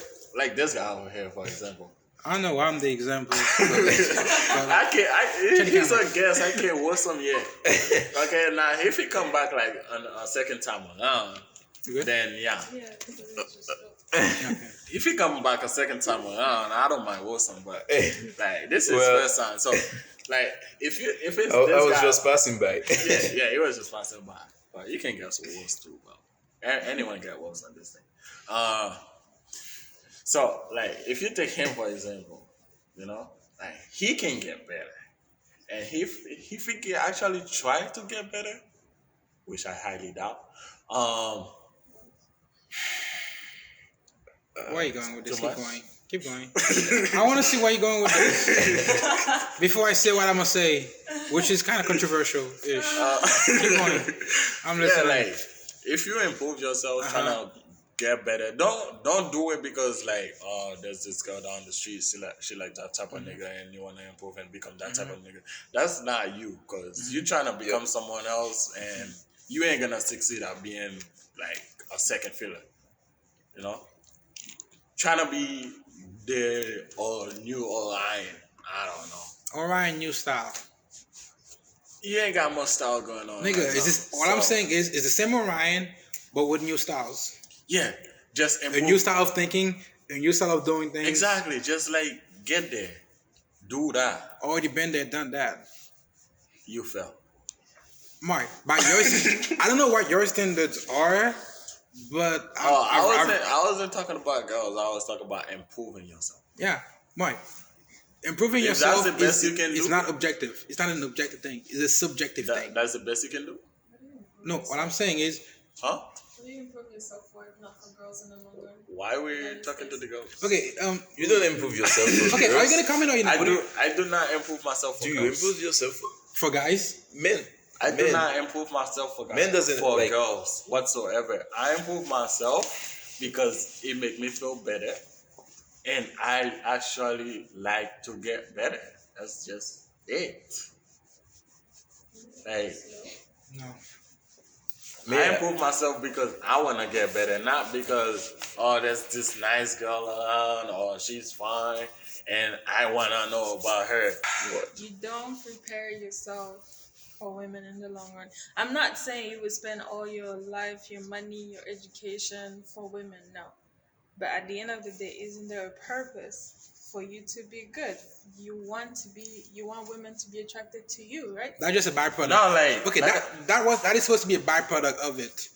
Speaker 2: this guy over here, for example,
Speaker 1: I know I'm the example.
Speaker 2: he's a guest. I can't watch him yet. Okay, now if he come back like a second time around,
Speaker 1: You good?
Speaker 2: then yeah.
Speaker 4: Yeah, because it's just
Speaker 1: Okay.
Speaker 2: If he come back a second time around, I don't mind watching, but like this is
Speaker 3: Well-
Speaker 2: first time. So like if it's this
Speaker 3: I was
Speaker 2: guy,
Speaker 3: just passing by.
Speaker 2: yeah, he was just passing by. But you can get some wolves too, bro. Anyone get wolves on this thing. So like if you take him for example, you know, like he can get better. And if he can actually try to get better, which I highly doubt,
Speaker 1: Where are you going with this?
Speaker 2: too
Speaker 1: Keep
Speaker 2: much?
Speaker 1: going. Keep going. I want to see where you're going with this. Before I say what I'm going to say, which is kind of controversial-ish. Keep going. I'm
Speaker 2: yeah,
Speaker 1: listening.
Speaker 2: like if you improve yourself, trying to get better, don't do it because like there's this girl down the street, she like that type of nigga, and you want to improve and become that type of nigga. That's not you, because you trying to become someone else, and you ain't gonna succeed at being like a second filler, you know. Trying to be there or new Orion, I don't know.
Speaker 1: Orion new style.
Speaker 2: You ain't got much style going on.
Speaker 1: Nigga,
Speaker 2: right
Speaker 1: is this
Speaker 2: now,
Speaker 1: what I'm
Speaker 2: so,
Speaker 1: saying is the same Orion, but with new styles.
Speaker 2: Yeah, just
Speaker 1: A
Speaker 2: improve.
Speaker 1: new style of thinking, a new style of doing things.
Speaker 2: Exactly, just like get there, do that.
Speaker 1: Already been there, done that.
Speaker 2: You fell.
Speaker 1: Mark, by your I don't know what your standards are, but
Speaker 2: I wasn't talking about girls. I was talking about improving yourself.
Speaker 1: yeah, Mark. Improving
Speaker 2: If
Speaker 1: yourself
Speaker 2: that's the best you can
Speaker 1: is
Speaker 2: do-
Speaker 1: not objective. It's not an objective thing. It's a subjective thing.
Speaker 2: That's the best you can do,
Speaker 1: No, what I'm saying is,
Speaker 2: huh?
Speaker 4: What do you improve yourself for if not for girls in the long run?
Speaker 2: Why we talking to the girls?
Speaker 1: okay,
Speaker 3: You don't improve yourself. For
Speaker 1: okay. Are
Speaker 3: girls.
Speaker 1: you gonna comment or you not?
Speaker 2: I do not improve myself for
Speaker 3: Do you
Speaker 2: girls.
Speaker 3: improve yourself
Speaker 1: For guys?
Speaker 3: men?
Speaker 2: I do
Speaker 3: men.
Speaker 2: not improve myself for guys.
Speaker 3: Men doesn't,
Speaker 2: for
Speaker 3: like-
Speaker 2: girls whatsoever. I improve myself because it make me feel better, and I actually like to get better. That's just it. Like
Speaker 1: No.
Speaker 2: I improve myself because I want to get better, not because there's this nice girl around or she's fine and I want to know about her.
Speaker 4: You don't prepare yourself for women in the long run. I'm not saying you would spend all your life, your money, your education for women, no. But at the end of the day, isn't there a purpose for you to be good? You want women to be attracted to you, right?
Speaker 1: That's just a byproduct.
Speaker 2: No, like
Speaker 1: Okay, that is supposed to be a byproduct of it.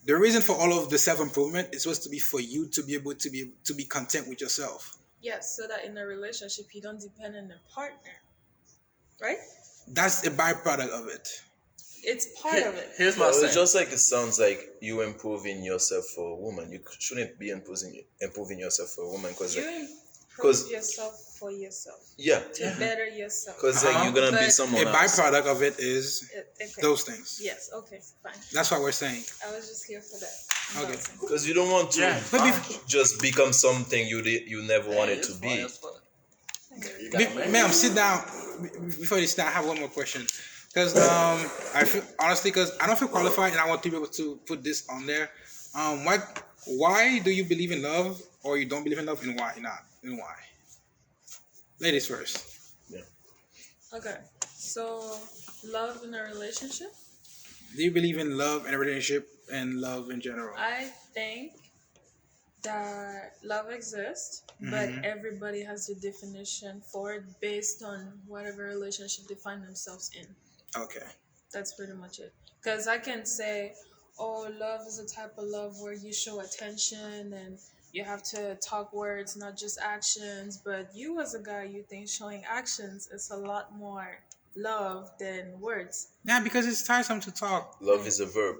Speaker 1: The reason for all of the self-improvement is supposed to be for you to be able to be content with yourself.
Speaker 4: Yes, so that in a relationship you don't depend on a partner, right?
Speaker 1: That's a byproduct of it.
Speaker 4: It's part of it.
Speaker 2: Here's my
Speaker 3: Well,
Speaker 2: saying.
Speaker 3: it's just like it sounds like you improving yourself for a woman. You shouldn't be improving yourself for a woman because
Speaker 4: You
Speaker 3: like,
Speaker 4: improve
Speaker 3: 'cause-
Speaker 4: yourself for yourself
Speaker 3: yeah,
Speaker 4: to better yourself.
Speaker 3: because like you're gonna be
Speaker 4: But-
Speaker 3: someone
Speaker 1: A
Speaker 3: else.
Speaker 1: byproduct of it is
Speaker 4: Okay.
Speaker 1: those things.
Speaker 4: Yes. Okay. Fine.
Speaker 1: That's what we're saying.
Speaker 4: I was just here for that.
Speaker 1: Okay.
Speaker 4: Nonsense.
Speaker 3: Because you don't want to
Speaker 2: Yeah,
Speaker 1: But
Speaker 3: just become something you never wanted to be.
Speaker 2: You got a man?
Speaker 1: Ma'am, sit down. Before you sit down, I have one more question. Because I feel honestly, because I don't feel qualified, and I want people to put this on there. Why do you believe in love, or you don't believe in love, and why not? And why? Ladies first.
Speaker 4: Okay. So, love in a relationship.
Speaker 1: Do you believe in love and a relationship and love in general?
Speaker 4: I think that love exists, but everybody has a definition for it based on whatever relationship they find themselves in.
Speaker 1: Okay.
Speaker 4: That's pretty much it. Because I can say, oh, love is a type of love where you show attention and you have to talk words, not just actions. But you, as a guy, you think showing actions is a lot more love than words.
Speaker 1: Yeah, because it's tiresome to talk.
Speaker 3: Love is a verb.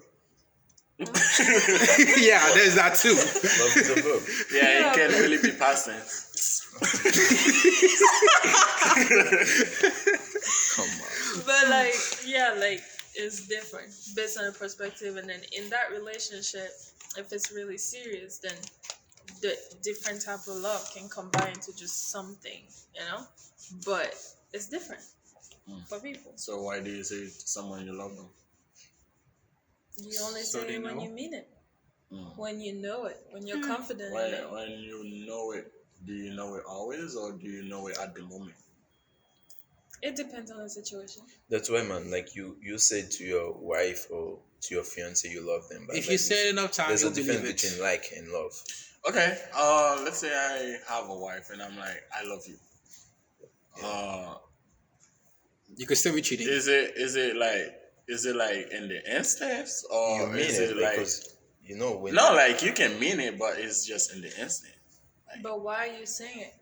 Speaker 1: Yeah, there's that too.
Speaker 3: Love is a verb.
Speaker 2: Yeah, it can't really be past tense.
Speaker 3: Come on.
Speaker 4: But like, yeah, like it's different based on the perspective. And then in that relationship, if it's really serious, then the different type of love can combine to just something, you know. But it's different for people.
Speaker 2: So why do you say to someone you love them?
Speaker 4: You only
Speaker 1: So
Speaker 4: say
Speaker 1: they
Speaker 4: it when
Speaker 1: know?
Speaker 4: you mean it, when you know it, when you're confident in it.
Speaker 2: When you know it, do you know it always, or do you know it at the moment?
Speaker 4: It depends on the situation.
Speaker 3: That's why, man. Like you said to your wife or to your fiance, you love them. But
Speaker 1: If
Speaker 3: like,
Speaker 1: you say it enough times,
Speaker 3: there's a
Speaker 1: you'll believe
Speaker 3: difference
Speaker 1: it.
Speaker 3: between like and love.
Speaker 2: Okay. Let's say I have a wife and I'm like, I love you.
Speaker 1: You could still be cheating.
Speaker 2: Is it like in the instance, or
Speaker 3: You mean
Speaker 2: is
Speaker 3: it
Speaker 2: it like
Speaker 3: because you know when.
Speaker 2: no, like you can mean it, but it's just in the instant.
Speaker 4: But why are you saying it?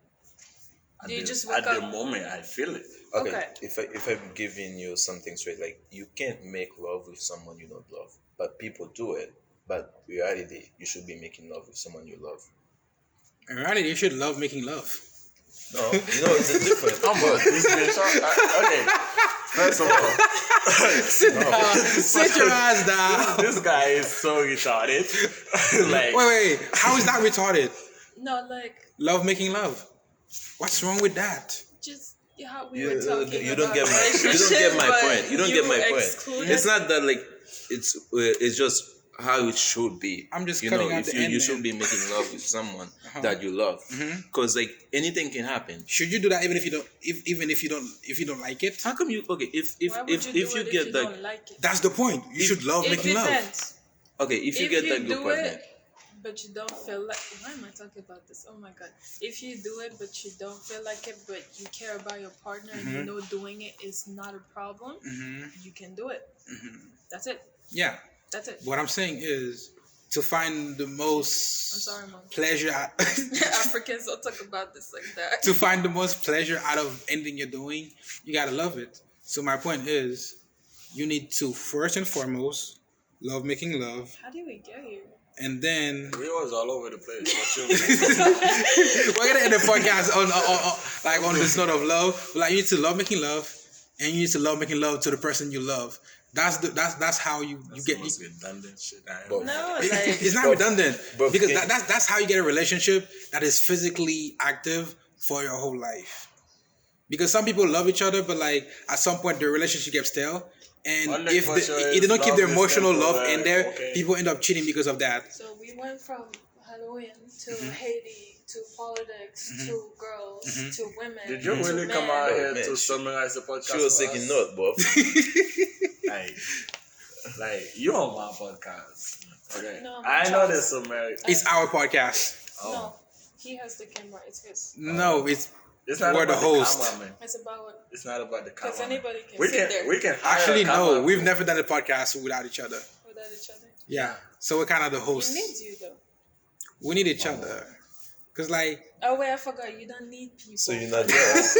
Speaker 2: At
Speaker 4: Do you
Speaker 2: the-
Speaker 4: just
Speaker 2: at
Speaker 4: wake
Speaker 2: the
Speaker 4: up?
Speaker 2: moment I feel it.
Speaker 3: Okay,
Speaker 4: Okay.
Speaker 3: if I'm giving you something straight, like you can't make love with someone you don't love, but people do it. But reality, you should be making love with someone you love.
Speaker 1: In reality, you should love making love.
Speaker 3: No, it's a different.
Speaker 2: Come on, this bitch. Okay, first of all,
Speaker 1: Sit down. Sit your ass down.
Speaker 2: this guy is so retarded. Like,
Speaker 1: Wait. How is that retarded?
Speaker 4: No, like
Speaker 1: Love making love. What's wrong with that?
Speaker 4: just how we
Speaker 3: You,
Speaker 4: were talking
Speaker 3: you
Speaker 4: about
Speaker 3: don't get my
Speaker 4: relationships,
Speaker 3: point. You don't get my point.
Speaker 4: excluded-
Speaker 3: It's not that like it's just how it should be.
Speaker 1: I'm just
Speaker 3: you
Speaker 1: cutting
Speaker 3: know
Speaker 1: out
Speaker 3: if
Speaker 1: the
Speaker 3: you,
Speaker 1: end,
Speaker 3: you
Speaker 1: man.
Speaker 3: should be making love with someone that you love because like anything can happen.
Speaker 1: Should you do that even if you don't like it?
Speaker 3: How come you okay if
Speaker 4: Why would
Speaker 3: if
Speaker 4: you
Speaker 3: if
Speaker 4: do
Speaker 3: you
Speaker 4: it
Speaker 3: get
Speaker 4: if you
Speaker 3: that
Speaker 4: don't like it?
Speaker 1: That's the point. You should love
Speaker 4: It
Speaker 1: making love.
Speaker 4: depends.
Speaker 3: okay if you
Speaker 4: If
Speaker 3: get
Speaker 4: you
Speaker 3: that good
Speaker 4: do
Speaker 3: partner.
Speaker 4: it, but you don't feel like, why am I talking about this? Oh my god! If you do it, but you don't feel like it, but you care about your partner, and you know doing it is not a problem, you can do it. That's it.
Speaker 1: Yeah.
Speaker 4: That's it.
Speaker 1: What I'm saying is to find the
Speaker 4: I'm
Speaker 1: most
Speaker 4: sorry, Mom.
Speaker 1: pleasure out,
Speaker 4: Africans don't talk about this like that.
Speaker 1: to find the most pleasure out of anything you're doing, you gotta love it. So my point is, you need to first and foremost love making love,
Speaker 4: How do we get here?
Speaker 1: and then
Speaker 2: we was all over the place. But you-
Speaker 1: we're gonna end the podcast on this note of love. Like you need to love making love, and you need to love making love to the person you love. That's how you
Speaker 2: That's
Speaker 1: get.
Speaker 2: the most redundant shit I ever.
Speaker 3: But-
Speaker 4: No, like
Speaker 1: It's not
Speaker 3: But-
Speaker 1: redundant
Speaker 3: but
Speaker 1: because
Speaker 3: can-
Speaker 1: that's how you get a relationship that is physically active for your whole life. Because some people love each other, but like at some point the relationship gets stale, and
Speaker 2: One
Speaker 1: if
Speaker 2: thing for sure
Speaker 1: they
Speaker 2: is
Speaker 1: don't keep their
Speaker 2: love is
Speaker 1: emotional love
Speaker 2: temporary,
Speaker 1: in there,
Speaker 2: okay.
Speaker 1: people end up cheating because of that.
Speaker 4: so we went from Halloween to Haiti to politics to girls to women.
Speaker 2: Did you
Speaker 4: to
Speaker 2: really
Speaker 4: men.
Speaker 2: come out
Speaker 3: Oh,
Speaker 2: here
Speaker 3: man,
Speaker 2: to
Speaker 3: she-
Speaker 2: summarize the podcast?
Speaker 3: She was
Speaker 2: for
Speaker 3: taking
Speaker 2: us?
Speaker 3: note, Bob.
Speaker 2: Like you on my podcast. Okay.
Speaker 4: No,
Speaker 2: I know
Speaker 4: Charles.
Speaker 2: there's some American.
Speaker 1: It's our podcast.
Speaker 4: No, he has the camera. It's his.
Speaker 1: No, it's
Speaker 2: It's not
Speaker 1: we're
Speaker 2: about
Speaker 1: the host.
Speaker 2: cameraman.
Speaker 4: It's about
Speaker 2: It's not about the
Speaker 4: because
Speaker 2: cameraman.
Speaker 4: anybody can
Speaker 2: We
Speaker 4: sit
Speaker 2: can
Speaker 4: there
Speaker 2: we can hire
Speaker 1: actually
Speaker 2: a
Speaker 1: no.
Speaker 2: cameraman.
Speaker 1: We've never done a podcast without each other.
Speaker 4: without each other.
Speaker 1: Yeah, so we're kind of the
Speaker 4: He
Speaker 1: hosts.
Speaker 4: needs you though.
Speaker 1: We need each other. Cause like
Speaker 4: Oh wait, I forgot. You don't need people.
Speaker 3: So you're not jealous.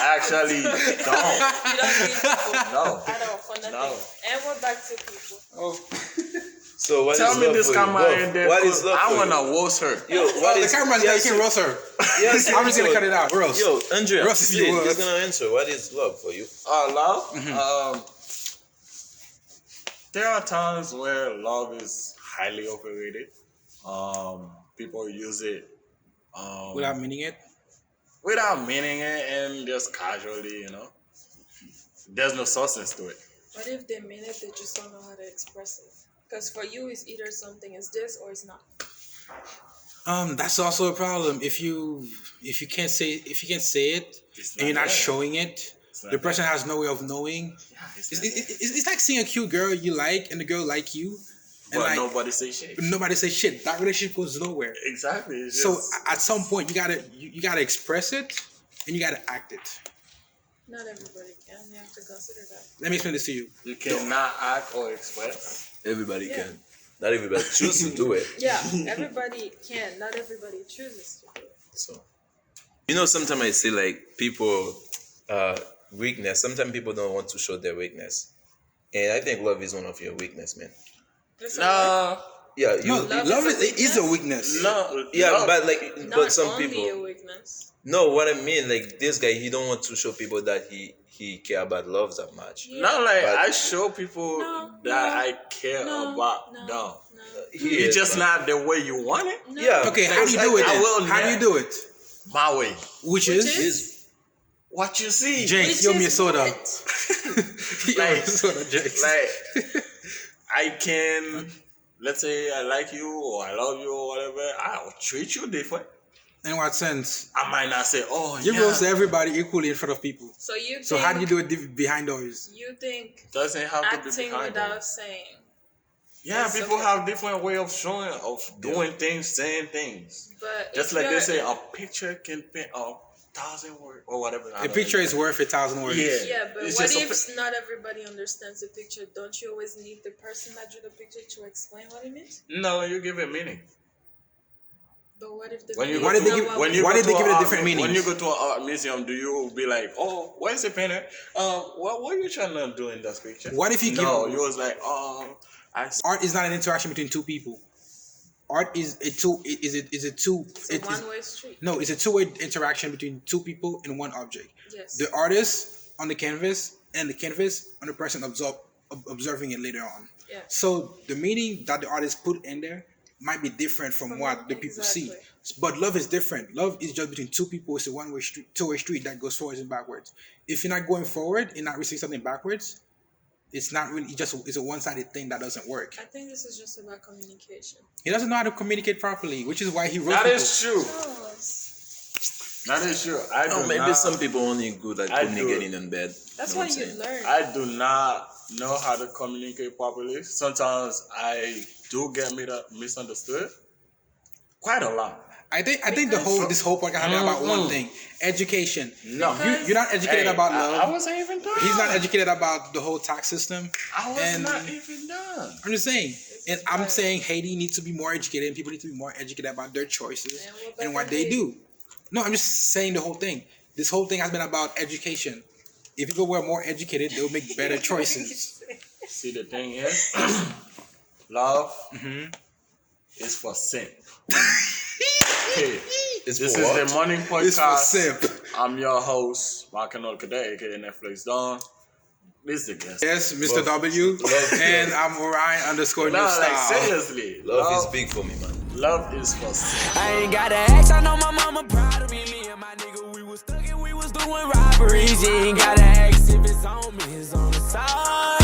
Speaker 2: Actually, don't.
Speaker 4: You don't need people
Speaker 2: No.
Speaker 4: at all for nothing.
Speaker 2: No.
Speaker 4: And we're back to people.
Speaker 1: oh,
Speaker 3: So what
Speaker 2: Tell
Speaker 3: is
Speaker 2: me
Speaker 3: love
Speaker 2: this
Speaker 3: for you?
Speaker 2: camera
Speaker 3: Love.
Speaker 2: in there.
Speaker 3: What is
Speaker 2: 'cause
Speaker 3: love
Speaker 2: I
Speaker 3: for
Speaker 2: wanna
Speaker 3: you?
Speaker 2: roast her.
Speaker 3: Yo, what
Speaker 1: the
Speaker 3: is
Speaker 1: camera's there. You can roast her.
Speaker 3: Yes,
Speaker 1: I'm just gonna
Speaker 3: yo,
Speaker 1: cut it out. Roast.
Speaker 3: Yo, Andrea,
Speaker 1: Roast if
Speaker 3: say
Speaker 1: you
Speaker 3: it.
Speaker 1: would.
Speaker 3: He's gonna answer. What is love for you?
Speaker 2: Love. There are times where love is highly overrated. People use it
Speaker 1: Without meaning it.
Speaker 2: without meaning it and just casually, There's no substance to it.
Speaker 4: What if they mean it? They just don't know how to express it. Because for you, it's either something is this or it's not.
Speaker 1: That's also a problem. If you can't say it
Speaker 2: It's
Speaker 1: and you're not
Speaker 2: there.
Speaker 1: showing it,
Speaker 2: It's not
Speaker 1: the person
Speaker 2: there.
Speaker 1: has no way of knowing.
Speaker 2: Yeah, it's,
Speaker 1: It's,
Speaker 2: not there.
Speaker 1: it's like seeing a cute girl you like and the girl like you, and
Speaker 2: But
Speaker 1: like
Speaker 2: nobody say shit.
Speaker 1: nobody says shit. That relationship goes nowhere.
Speaker 2: Exactly. It's
Speaker 1: So
Speaker 2: just,
Speaker 1: at some point you gotta express it and you gotta act it.
Speaker 4: Not everybody can. You have to consider that.
Speaker 1: Let me explain this to you.
Speaker 2: you cannot act or express.
Speaker 3: Everybody
Speaker 4: Yeah.
Speaker 3: can. Not everybody choose to do it.
Speaker 4: Yeah, everybody can. Not everybody chooses to do it.
Speaker 3: So, sometimes I see like people, weakness. Sometimes people don't want to show their weakness, and I think love is one of your weakness, man.
Speaker 4: It's
Speaker 2: No,
Speaker 3: Yeah, you.
Speaker 1: No,
Speaker 4: Love
Speaker 1: love
Speaker 4: is a
Speaker 1: is a weakness.
Speaker 2: no.
Speaker 3: Yeah,
Speaker 2: no.
Speaker 3: but like,
Speaker 4: not
Speaker 3: but some
Speaker 4: only
Speaker 3: people.
Speaker 4: a weakness.
Speaker 3: No, what I mean, like this guy, he don't want to show people that he care about love that much.
Speaker 4: Yeah.
Speaker 2: Not like
Speaker 3: But-
Speaker 2: I show people
Speaker 4: No,
Speaker 2: that
Speaker 4: no,
Speaker 2: I care
Speaker 4: No,
Speaker 2: about
Speaker 4: no,
Speaker 2: them.
Speaker 4: no.
Speaker 3: He
Speaker 2: It's
Speaker 3: is,
Speaker 2: just
Speaker 3: man.
Speaker 2: not the way you want it.
Speaker 4: No.
Speaker 3: Yeah.
Speaker 1: Okay, how do you
Speaker 3: Like,
Speaker 1: do it?
Speaker 2: I
Speaker 1: Then?
Speaker 2: will
Speaker 1: How do you
Speaker 2: never-
Speaker 1: do it?
Speaker 2: My way.
Speaker 1: Which
Speaker 4: Which
Speaker 1: is
Speaker 4: is?
Speaker 2: What you see.
Speaker 1: Jinx,
Speaker 4: Which
Speaker 1: you owe me a
Speaker 4: is
Speaker 1: soda.
Speaker 4: what?
Speaker 1: You owe me a
Speaker 2: Like-
Speaker 1: soda, Jinx.
Speaker 2: Like I can, let's say I like you or I love you or whatever. I'll treat you different.
Speaker 1: In what sense?
Speaker 2: I might not say, oh
Speaker 1: You
Speaker 2: yeah.
Speaker 1: roast everybody equally in front of people.
Speaker 4: So you think,
Speaker 1: So how do you do it behind doors?
Speaker 4: you think
Speaker 2: Doesn't have to be
Speaker 4: acting
Speaker 2: behind
Speaker 4: without
Speaker 2: them.
Speaker 4: saying?
Speaker 2: Yeah,
Speaker 4: It's
Speaker 2: people
Speaker 4: okay.
Speaker 2: have different way of showing, of doing things, saying things.
Speaker 4: But
Speaker 2: Just
Speaker 4: if
Speaker 2: like they
Speaker 4: you're-
Speaker 2: say, a picture can paint 1,000 words or whatever. I
Speaker 1: A
Speaker 2: don't
Speaker 1: picture
Speaker 2: know.
Speaker 1: is worth 1,000 words.
Speaker 2: Yeah.
Speaker 4: Yeah, but
Speaker 2: It's
Speaker 4: what
Speaker 2: just a
Speaker 4: if not everybody understands the picture? Don't you always need the person that drew the picture to explain what it means?
Speaker 2: No, you give it meaning.
Speaker 4: But what if the
Speaker 2: When you
Speaker 1: Why
Speaker 2: go
Speaker 1: did they
Speaker 2: to-
Speaker 1: give-
Speaker 2: when you
Speaker 1: why
Speaker 2: go
Speaker 1: did they
Speaker 2: to
Speaker 1: give it a
Speaker 2: art
Speaker 1: different
Speaker 2: mu- When
Speaker 1: meaning?
Speaker 2: you go to an art museum, do you be like, oh, where's the painter? What are you trying to do in that picture?
Speaker 1: What if you
Speaker 2: No,
Speaker 1: give-
Speaker 2: you was like,
Speaker 1: Art is not an interaction between two people. Art is a two. Is a two.
Speaker 4: It's a
Speaker 1: It is
Speaker 4: one-way street.
Speaker 1: no. It's a two-way interaction between two people and one object.
Speaker 4: Yes.
Speaker 1: The artist on the canvas and the canvas on the person observing it later on.
Speaker 4: Yeah.
Speaker 1: So the meaning that the artist put in there might be different from
Speaker 4: From
Speaker 1: what the people see.
Speaker 4: exactly.
Speaker 1: But love is different. Love is just between two people. It's a one-way street, two-way street that goes forwards and backwards. If you're not going forward and not receiving something backwards, it's not really it's a one-sided thing that doesn't work.
Speaker 4: I think this is just about communication.
Speaker 1: He doesn't know how to communicate properly, which is why he wrote
Speaker 2: that
Speaker 1: people.
Speaker 2: is true.
Speaker 4: No,
Speaker 2: That is true. I do
Speaker 3: Oh, maybe
Speaker 2: not,
Speaker 3: some people only good at
Speaker 2: I do.
Speaker 3: communicating in bed.
Speaker 4: that's
Speaker 3: Know
Speaker 4: what
Speaker 3: what I'm
Speaker 4: you
Speaker 3: saying?
Speaker 4: learn.
Speaker 2: I do not know how to communicate properly. Sometimes I do get misunderstood. Quite a lot.
Speaker 1: I think this whole podcast is about one thing: education.
Speaker 2: No.
Speaker 1: You're not educated about love.
Speaker 2: I wasn't even done.
Speaker 1: He's not educated about the whole tax system.
Speaker 2: I was
Speaker 1: and-
Speaker 2: not even done.
Speaker 1: I'm just saying. And I'm
Speaker 4: right.
Speaker 1: saying Haiti needs to be more educated and people need to be more educated about their choices
Speaker 4: And what
Speaker 1: and
Speaker 4: about
Speaker 1: what they
Speaker 4: Haiti?
Speaker 1: do. No, I'm just saying the whole thing. This whole thing has been about education. If people were more educated, they'll make better choices.
Speaker 2: See, the thing is, love
Speaker 1: Mm-hmm.
Speaker 2: is for simp. Okay.
Speaker 3: It's
Speaker 2: This
Speaker 3: for
Speaker 2: is
Speaker 3: what?
Speaker 2: the morning
Speaker 1: It's for
Speaker 2: podcast.
Speaker 1: simp.
Speaker 2: I'm your host, Mark Cadet, aka Netflix Don. This is the guest.
Speaker 1: Yes, Mr.
Speaker 3: Love-
Speaker 1: W.
Speaker 3: love-
Speaker 1: And I'm Orion _new
Speaker 2: No, like
Speaker 1: style.
Speaker 2: seriously.
Speaker 3: Love is big for me, man.
Speaker 2: Love is for simp.
Speaker 5: I ain't gotta ask, I know my mama proud of me. Me and my nigga, we was stuck and we was doing robberies. You ain't gotta ask if it's on me, it's on the side.